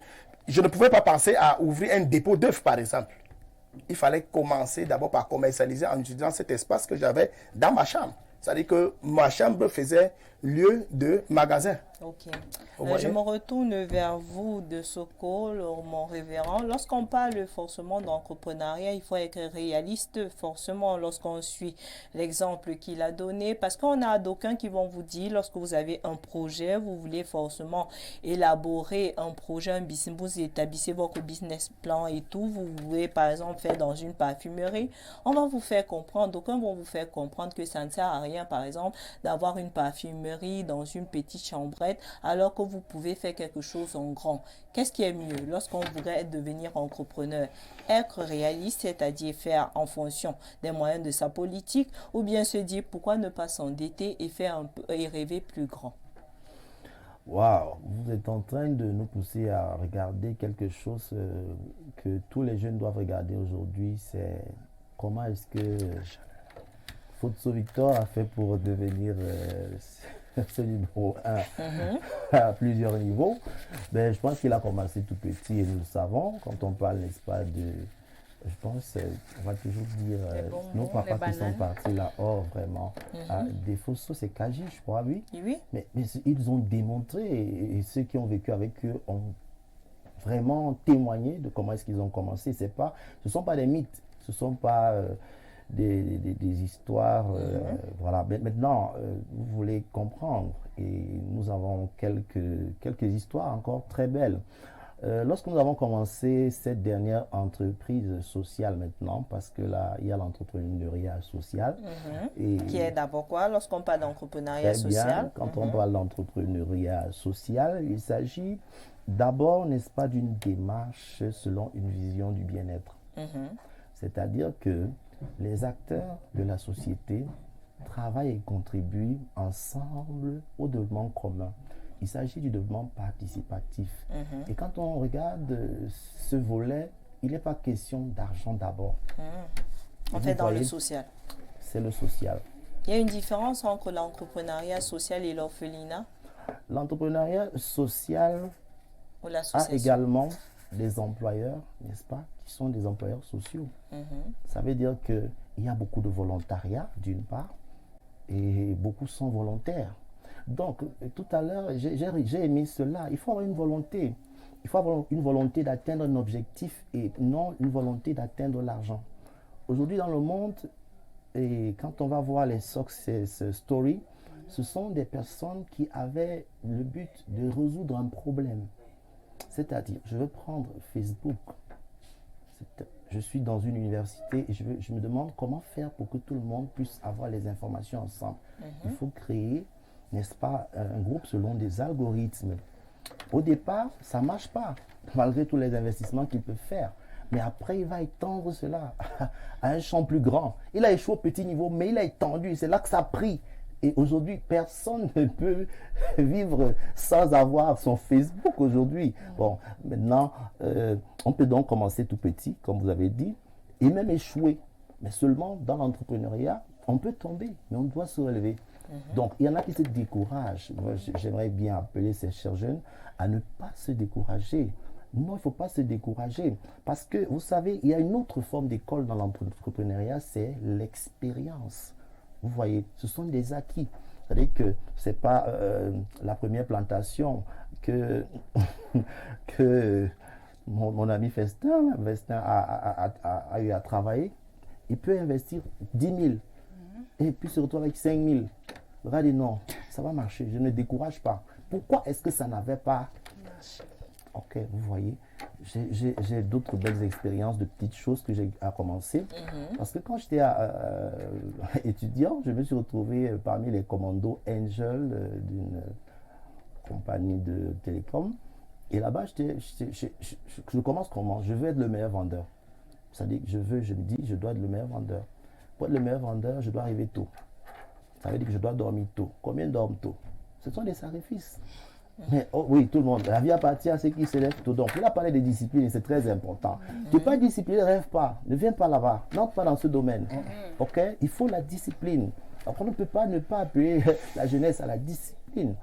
C: Je ne pouvais pas penser à ouvrir un dépôt d'œufs, par exemple. Il fallait commencer d'abord par commercialiser en utilisant cet espace que j'avais dans ma chambre. C'est-à-dire que ma chambre faisait lieu de magasin.
A: Ok. Je me retourne vers vous, de Soko, mon révérend. Lorsqu'on parle forcément d'entrepreneuriat, il faut être réaliste forcément lorsqu'on suit l'exemple qu'il a donné. Parce qu'on a d'aucuns qui vont vous dire, lorsque vous avez un projet, vous voulez forcément élaborer un projet, un business, vous établissez votre business plan et tout. Vous voulez par exemple faire dans une parfumerie. On va vous faire comprendre, d'aucuns vont vous faire comprendre que ça ne sert à rien, par exemple, d'avoir une parfumerie dans une petite chambrette, alors que vous pouvez faire quelque chose en grand. Qu'est-ce qui est mieux lorsqu'on voudrait devenir entrepreneur? Être réaliste, c'est-à-dire faire en fonction des moyens de sa politique, ou bien se dire pourquoi ne pas s'endetter et faire un peu et rêver plus grand?
D: Waouh, vous êtes en train de nous pousser à regarder quelque chose que tous les jeunes doivent regarder aujourd'hui, c'est comment est-ce que Fotso Victor a fait pour devenir ce numéro 1 à plusieurs niveaux. Ben, je pense qu'il a commencé tout petit et nous le savons. Quand on parle, n'est-ce pas, je pense, on va toujours dire, nos papas qui sont partis là-haut, vraiment. Des Fotso, c'est Kaji, je crois, oui.
A: Oui.
D: Mais ils ont démontré, et ceux qui ont vécu avec eux ont vraiment témoigné de comment est-ce qu'ils ont commencé. Ce ne sont pas des mythes, ce ne sont pas des histoires. Voilà. Mais maintenant, vous voulez comprendre, et nous avons quelques histoires encore très belles. Lorsque nous avons commencé cette dernière entreprise sociale maintenant, parce que là, il y a l'entrepreneuriat social.
A: Et qui est d'abord quoi lorsqu'on parle d'entrepreneuriat social?
D: Quand on parle d'entrepreneuriat social, il s'agit d'abord, n'est-ce pas, d'une démarche selon une vision du bien-être. C'est-à-dire que les acteurs de la société travaillent et contribuent ensemble au développement commun. Il s'agit du développement participatif. Et quand on regarde ce volet, il n'est pas question d'argent d'abord.
A: On fait dans le social.
D: C'est le social.
A: Il y a une différence entre l'entrepreneuriat social et l'orphelinat?
D: L'entrepreneuriat social a également des employeurs, n'est-ce pas, qui sont des employeurs sociaux. Ça veut dire qu'il y a beaucoup de volontariat, d'une part, et beaucoup sont volontaires. Donc, tout à l'heure, j'ai émis cela. Il faut avoir une volonté. Il faut avoir une volonté d'atteindre un objectif et non une volonté d'atteindre l'argent. Aujourd'hui, dans le monde, et quand on va voir les success stories, ce sont des personnes qui avaient le but de résoudre un problème. C'est-à-dire, je veux prendre Facebook. Je suis dans une université et je me demande comment faire pour que tout le monde puisse avoir les informations ensemble. Il faut créer, n'est-ce pas, un groupe selon des algorithmes. Au départ, ça ne marche pas, malgré tous les investissements qu'il peut faire. Mais après, il va étendre cela à un champ plus grand. Il a échoué au petit niveau, mais il a étendu. C'est là que ça a pris. Et aujourd'hui, personne ne peut vivre sans avoir son Facebook aujourd'hui. Bon, maintenant, on peut donc commencer tout petit, comme vous avez dit, et même échouer. Mais seulement dans l'entrepreneuriat, on peut tomber, mais on doit se relever. Donc, il y en a qui se découragent. Moi, j'aimerais bien appeler ces chers jeunes à ne pas se décourager. Non, il ne faut pas se décourager. Parce que, vous savez, il y a une autre forme d'école dans l'entrepreneuriat, c'est l'expérience. Vous voyez, ce sont des acquis. C'est-à-dire que ce n'est pas la première plantation que mon ami Vestin a eu à travailler. Il peut investir 10 000 et puis se retrouver avec 5 000. Il va dire non, ça va marcher, je ne décourage pas. Pourquoi est-ce que ça n'avait pas marché? Ok, vous voyez, j'ai d'autres belles expériences de petites choses que j'ai à commencer. Parce que quand j'étais étudiant, je me suis retrouvé parmi les commandos Angel d'une compagnie de télécom. Et là-bas, je commence comment? Je veux être le meilleur vendeur. C'est-à-dire que je me dis, je dois être le meilleur vendeur. Pour être le meilleur vendeur, je dois arriver tôt. Ça veut dire que je dois dormir tôt. Combien dorment tôt? Ce sont des sacrifices. Mais oh, oui, tout le monde. La vie appartient à ceux qui se lèvent tôt. Donc, il a parlé de discipline et c'est très important. Tu n'es pas discipliné, ne rêve pas. Ne viens pas là-bas. N'entre pas dans ce domaine. Ok? Il faut la discipline. Donc, on ne peut pas ne pas appeler la jeunesse à la discipline.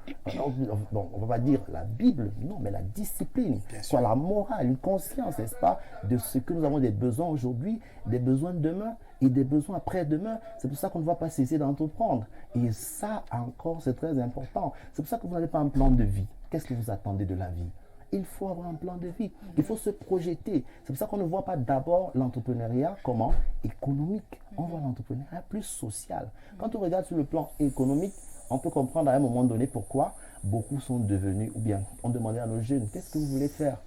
D: Bon, on ne va pas dire la Bible, non, mais la discipline. Soit la morale, une conscience, n'est-ce pas, de ce que nous avons des besoins aujourd'hui, des besoins de demain et des besoins après-demain. C'est pour ça qu'on ne va pas cesser d'entreprendre. Et ça, encore, c'est très important. C'est pour ça que vous n'avez pas un plan de vie. Qu'est-ce que vous attendez de la vie? Il faut avoir un plan de vie. Il faut se projeter. C'est pour ça qu'on ne voit pas d'abord l'entrepreneuriat comment économique. On voit l'entrepreneuriat plus social. Quand on regarde sur le plan économique, on peut comprendre à un moment donné pourquoi beaucoup sont devenus, ou bien on demandait à nos jeunes, qu'est-ce que vous voulez faire?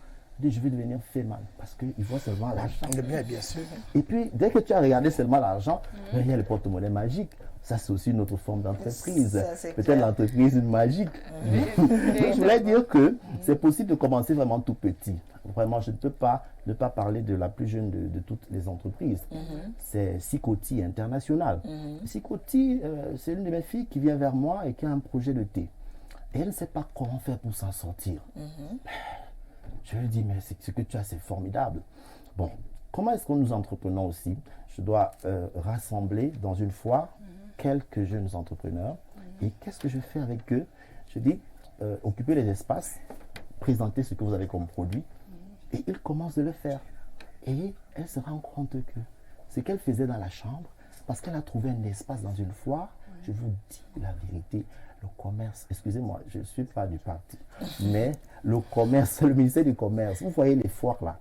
D: Je vais devenir féman parce qu'ils voient seulement l'argent.
C: Bien sûr.
D: Et puis, dès que tu as regardé seulement l'argent, il y a le porte-monnaie magique. Ça, c'est aussi une autre forme d'entreprise. Peut-être l'entreprise magique. Je voulais dire que c'est possible de commencer vraiment tout petit. Vraiment, je ne peux pas ne pas parler de la plus jeune de toutes les entreprises. C'est Sikoti International. Sikoti, c'est une de mes filles qui vient vers moi et qui a un projet de thé. Et elle ne sait pas comment faire pour s'en sortir. Je lui dis, mais ce que tu as, c'est formidable. Bon, comment est-ce que nous entreprenons aussi? Je dois rassembler dans une foire quelques jeunes entrepreneurs. Et qu'est-ce que je fais avec eux? Je dis, occuper les espaces, présenter ce que vous avez comme produit. Et ils commencent de le faire. Et elle se rend compte que ce qu'elle faisait dans la chambre, parce qu'elle a trouvé un espace dans une foire, je vous dis la vérité, le commerce, excusez-moi, je ne suis pas du parti, mais le commerce, le ministère du Commerce, vous voyez les foires là,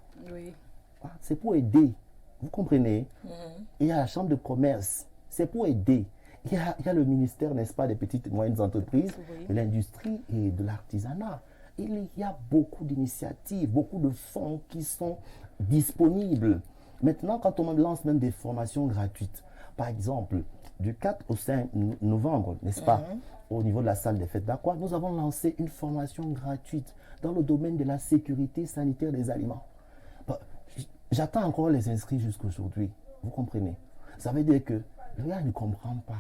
D: c'est pour aider, vous comprenez? Il y a la chambre de commerce, c'est pour aider. Il y a le ministère, n'est-ce pas, des petites et moyennes entreprises, de l'industrie et de l'artisanat. il y a beaucoup d'initiatives, beaucoup de fonds qui sont disponibles. Maintenant, quand on lance même des formations gratuites, par exemple, du 4 au 5 novembre, n'est-ce pas, au niveau de la salle des fêtes d'Aqua, nous avons lancé une formation gratuite dans le domaine de la sécurité sanitaire des aliments. J'attends encore les inscrits jusqu'aujourd'hui, vous comprenez? Ça veut dire que le gars ne comprend pas.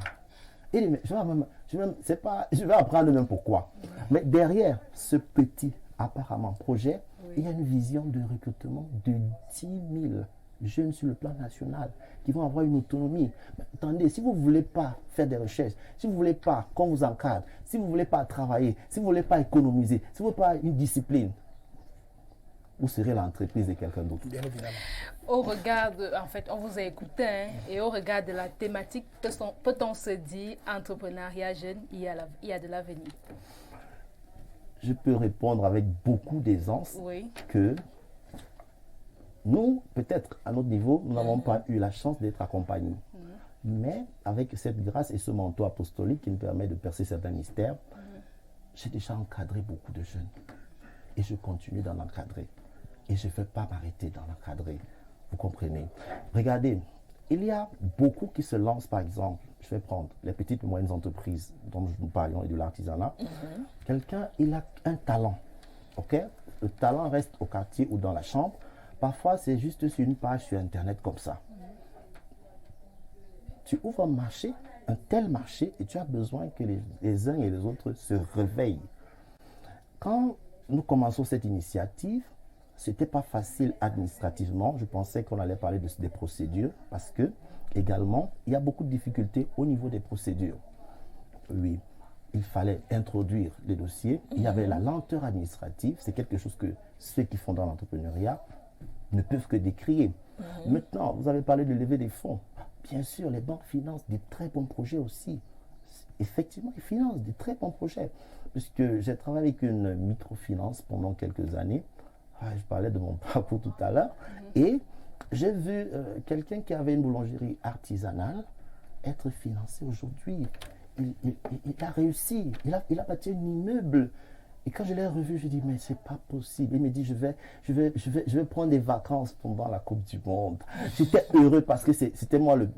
D: Je vais apprendre même pourquoi. Mais derrière ce petit, apparemment, projet, il y a une vision de recrutement de 10 000 jeunes sur le plan national qui vont avoir une autonomie. Mais attendez, si vous ne voulez pas faire des recherches, si vous ne voulez pas qu'on vous encadre, si vous ne voulez pas travailler, si vous ne voulez pas économiser, si vous ne voulez pas une discipline, vous serez l'entreprise de quelqu'un d'autre.
C: Bien évidemment.
B: Au regard de, en fait, on vous a écouté, hein, et au regard de la thématique, peut-on se dire, entrepreneuriat jeune, il y a de l'avenir?
D: Je peux répondre avec beaucoup d'aisance que nous, peut-être à notre niveau, nous n'avons pas eu la chance d'être accompagnés. Mais avec cette grâce et ce manteau apostolique qui me permet de percer certains mystères, j'ai déjà encadré beaucoup de jeunes. Et je continue d'en encadrer. Et je ne vais pas m'arrêter d'en encadrer. Vous comprenez? Regardez, il y a beaucoup qui se lancent, par exemple, je vais prendre les petites et moyennes entreprises dont nous parlions et de l'artisanat. Quelqu'un, il a un talent. Ok? Le talent reste au quartier ou dans la chambre. Parfois, c'est juste sur une page sur Internet comme ça. Tu ouvres un marché, un tel marché, et tu as besoin que les uns et les autres se réveillent. Quand nous commençons cette initiative, ce n'était pas facile administrativement. Je pensais qu'on allait parler des procédures parce que, également, il y a beaucoup de difficultés au niveau des procédures. Oui, il fallait introduire les dossiers. Il y avait la lenteur administrative. C'est quelque chose que ceux qui font dans l'entrepreneuriat ne peuvent que décrier. Maintenant, vous avez parlé de lever des fonds. Bien sûr, les banques financent des très bons projets aussi. Effectivement, ils financent des très bons projets. Puisque j'ai travaillé avec une microfinance pendant quelques années. Je parlais de mon parcours tout à l'heure. Et j'ai vu quelqu'un qui avait une boulangerie artisanale être financé aujourd'hui. Il a réussi. Il a bâti un immeuble. Et quand je l'ai revu, je dis mais c'est pas possible. Il me dit je vais prendre des vacances pendant la Coupe du Monde. J'étais heureux parce que c'était moi le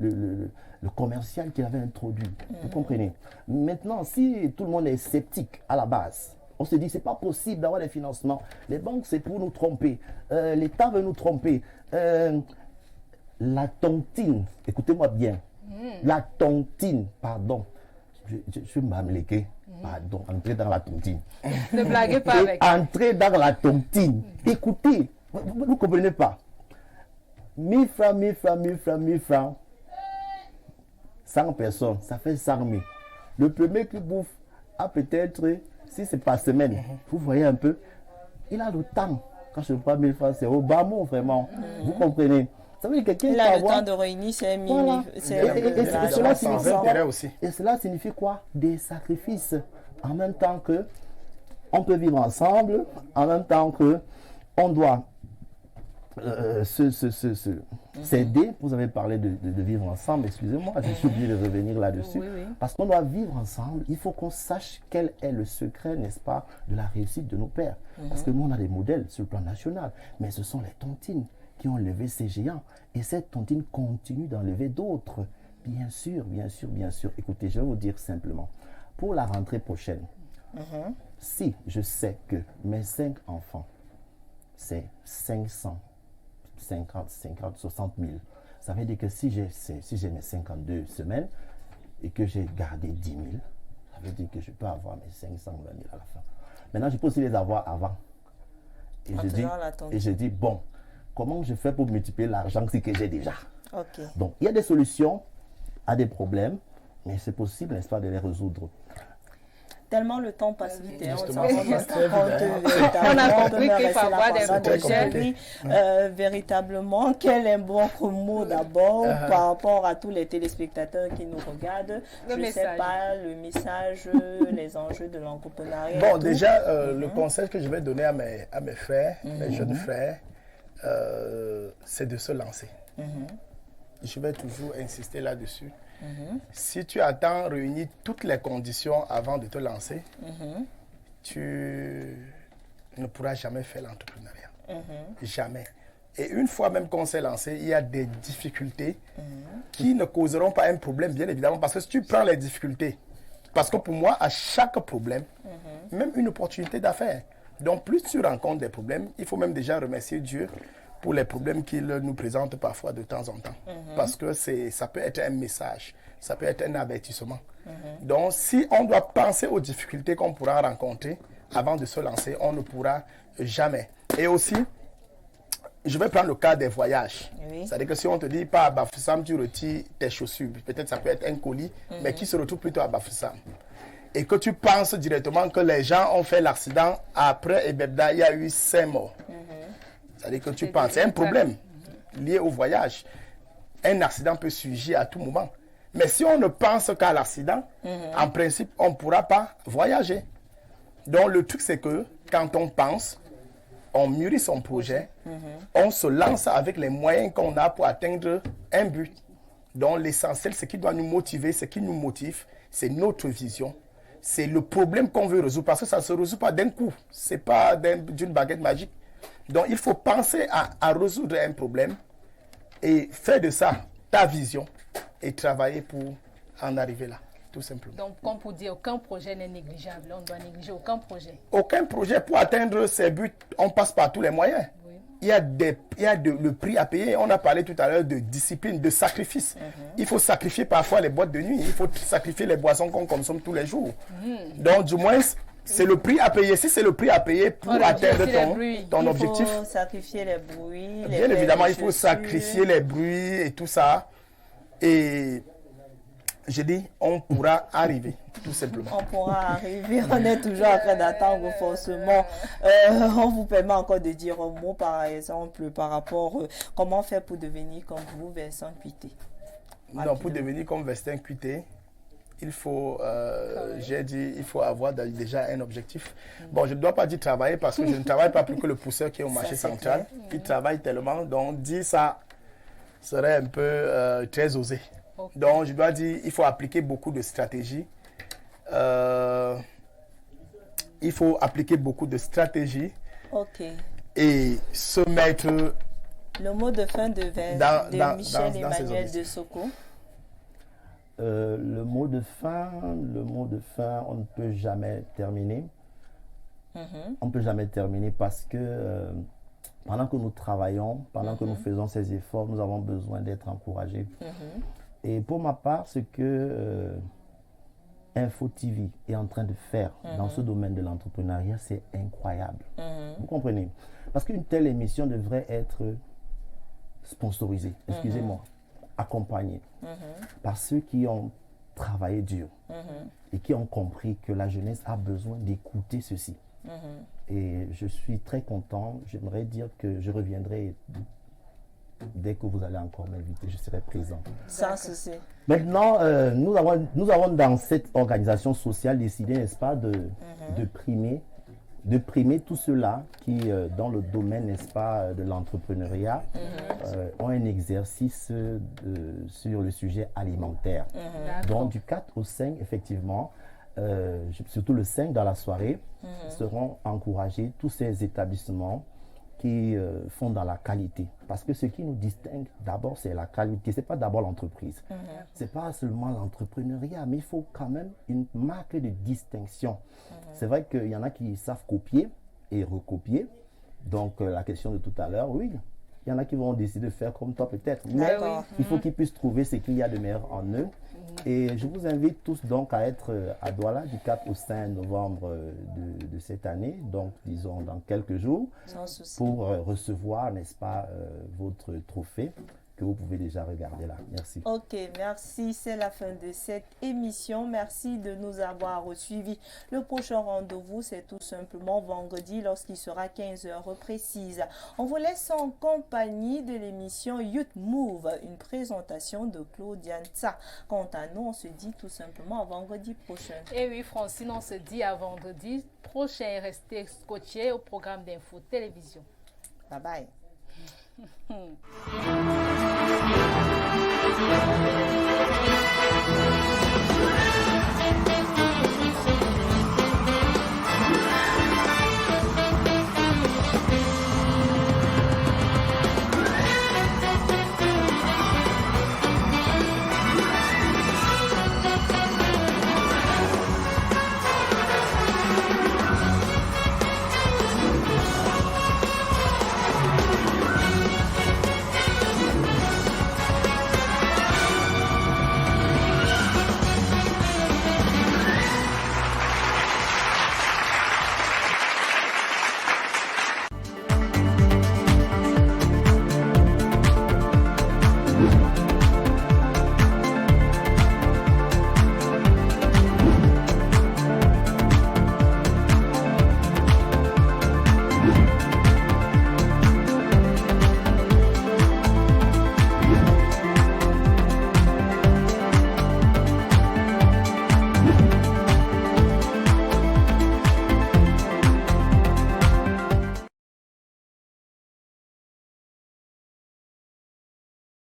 D: commercial qui l'avait introduit. Vous comprenez? Maintenant, si tout le monde est sceptique à la base, on se dit c'est pas possible d'avoir des financements. Les banques c'est pour nous tromper. L'État veut nous tromper. La tontine, écoutez-moi bien. La tontine, pardon. Je suis mamléqué. Pardon, entrer dans la tontine.
B: Ne blaguez pas avec.
D: Entrer dans la tontine. Écoutez, vous ne comprenez pas. 1000 francs, 1000 francs, 1000 francs, 1000 francs. 100 personnes, ça fait 100 000. Le premier qui bouffe a peut-être, si c'est par semaine, vous voyez un peu, il a le temps. Quand je prends 1000 francs, c'est au bas mot, vraiment. Vous comprenez? Ça veut dire quelqu'un
A: il a le temps de réunir ses
D: voilà. Et cela signifie quoi? Des sacrifices. En même temps que on peut vivre ensemble, en même temps que on doit s'aider. Vous avez parlé de vivre ensemble, excusez-moi, je suis obligé de revenir là-dessus. Parce qu'on doit vivre ensemble, il faut qu'on sache quel est le secret, n'est-ce pas, de la réussite de nos pères. Parce que nous, on a des modèles sur le plan national, mais ce sont les tontines qui ont levé ces géants. Et cette tontine continue d'en lever d'autres. Bien sûr, bien sûr, bien sûr. Écoutez, je vais vous dire simplement, pour la rentrée prochaine, si je sais que mes 5 enfants, c'est 550, 60 000, ça veut dire que si j'ai mes 52 semaines et que j'ai gardé 10 000, ça veut dire que je peux avoir mes 520 000 à la fin. Maintenant, je peux aussi les avoir avant. Et je dis, bon, comment je fais pour multiplier l'argent que j'ai déjà? Donc, il y a des solutions à des problèmes, mais c'est possible, n'est-ce pas, de les résoudre.
A: Tellement le temps passe vite. On
B: a compris qu'il faut avoir des projets.
A: Véritablement, quel est un bon mot d'abord par rapport à tous les téléspectateurs qui nous regardent. Je ne sais pas, le message, les enjeux de l'entrepreneuriat.
C: Bon, déjà, le conseil que je vais donner à mes frères, mes jeunes frères, c'est de se lancer. Je vais toujours insister là-dessus. Si tu attends réunir toutes les conditions avant de te lancer, tu ne pourra jamais faire l'entrepreneuriat. Jamais. Et une fois même qu'on s'est lancé, il y a des difficultés qui ne causeront pas un problème, bien évidemment, parce que si tu prends les difficultés, parce que pour moi, à chaque problème, même une opportunité d'affaires. Donc, plus tu rencontres des problèmes, il faut même déjà remercier Dieu pour les problèmes qu'il nous présente parfois de temps en temps. Parce que ça peut être un message, ça peut être un avertissement. Donc, si on doit penser aux difficultés qu'on pourra rencontrer avant de se lancer, on ne pourra jamais. Et aussi, je vais prendre le cas des voyages. Oui. C'est-à-dire que si on te dit pas à Bafoussam, tu retires tes chaussures. Peut-être ça peut être un colis, mais qui se retrouve plutôt à Bafoussam. Et que tu penses directement que les gens ont fait l'accident après Ebebda, il y a eu 5 morts. C'est-à-dire que tu penses, c'est un problème lié au voyage. Un accident peut surgir à tout moment. Mais si on ne pense qu'à l'accident, en principe, on ne pourra pas voyager. Donc le truc, c'est que quand on pense, on mûrit son projet, on se lance avec les moyens qu'on a pour atteindre un but. Donc l'essentiel, ce qui doit nous motiver, ce qui nous motive, c'est notre vision. C'est le problème qu'on veut résoudre, parce que ça ne se résout pas d'un coup. Ce n'est pas d'une baguette magique. Donc il faut penser à résoudre un problème et faire de ça ta vision et travailler pour en arriver là. Tout simplement. Donc,
B: comme pour dire, aucun projet n'est négligeable. On doit négliger aucun projet.
C: Aucun projet. Pour atteindre ses buts, on passe par tous les moyens. Oui. Il y a le prix à payer. On a parlé tout à l'heure de discipline, de sacrifice. Il faut sacrifier parfois les boîtes de nuit. Il faut sacrifier les boissons qu'on consomme tous les jours. Donc, du moins, c'est le prix à payer. Si c'est le prix à payer pour atteindre ton objectif.
A: Il faut sacrifier les bruits.
C: Bien évidemment, il faut sacrifier les bruits et tout ça. Et je dis, on pourra arriver, tout simplement.
A: On pourra arriver, on est toujours en train d'attendre forcément. On vous permet encore de dire un mot, par exemple, par rapport comment faire pour devenir comme vous, Vincent Cuité.
C: Non, pour devenir comme Vincent Cuité, il faut, j'ai dit, il faut avoir déjà un objectif. Bon, je ne dois pas dire travailler parce que je ne travaille pas plus que le pousseur qui est au marché central. Il travaille tellement, donc dire ça serait un peu très osé. Okay. Donc, je dois dire, il faut appliquer beaucoup de stratégies. Il faut appliquer beaucoup de stratégies.
A: Ok.
C: Et se mettre...
A: Le mot de fin de Michel Emmanuel de Soko.
D: Le mot de fin, on ne peut jamais terminer. On ne peut jamais terminer parce que pendant que nous travaillons, pendant que nous faisons ces efforts, nous avons besoin d'être encouragés. Et pour ma part, ce que Info TV est en train de faire dans ce domaine de l'entrepreneuriat, c'est incroyable. Vous comprenez? Parce qu'une telle émission devrait être sponsorisée, excusez-moi, accompagnée par ceux qui ont travaillé dur et qui ont compris que la jeunesse a besoin d'écouter ceci. Et je suis très content. J'aimerais dire que je reviendrai dès que vous allez encore m'inviter, je serai présent.
A: Sans souci.
D: Maintenant, nous avons dans cette organisation sociale décidé, n'est-ce pas, de primer tous ceux-là qui, dans le domaine, n'est-ce pas, de l'entrepreneuriat, ont un exercice sur le sujet alimentaire. Donc, du 4 au 5, effectivement, surtout le 5 dans la soirée, seront encouragés tous ces établissements qui font dans la qualité. Parce que ce qui nous distingue d'abord, c'est la qualité. Ce n'est pas d'abord l'entreprise. Ce n'est pas seulement l'entrepreneuriat, mais il faut quand même une marque de distinction. C'est vrai qu'il y en a qui savent copier et recopier. Donc, la question de tout à l'heure, oui, il y en a qui vont décider de faire comme toi peut-être. Mais il faut qu'ils puissent trouver ce qu'il y a de meilleur en eux. Et je vous invite tous donc à être à Douala du 4 au 5 novembre de cette année, donc disons dans quelques jours, pour recevoir, n'est-ce pas, votre trophée que vous pouvez déjà regarder là. Merci.
A: Ok, merci. C'est la fin de cette émission. Merci de nous avoir suivis. Le prochain rendez-vous, c'est tout simplement vendredi lorsqu'il sera 15h précise. On vous laisse en compagnie de l'émission Youth Move, une présentation de Claudia Nza. Quant à nous, on se dit tout simplement à vendredi prochain.
B: Et oui, Francine, on se dit à vendredi prochain. Restez scotchés au programme d'Info Télévision.
A: Bye bye.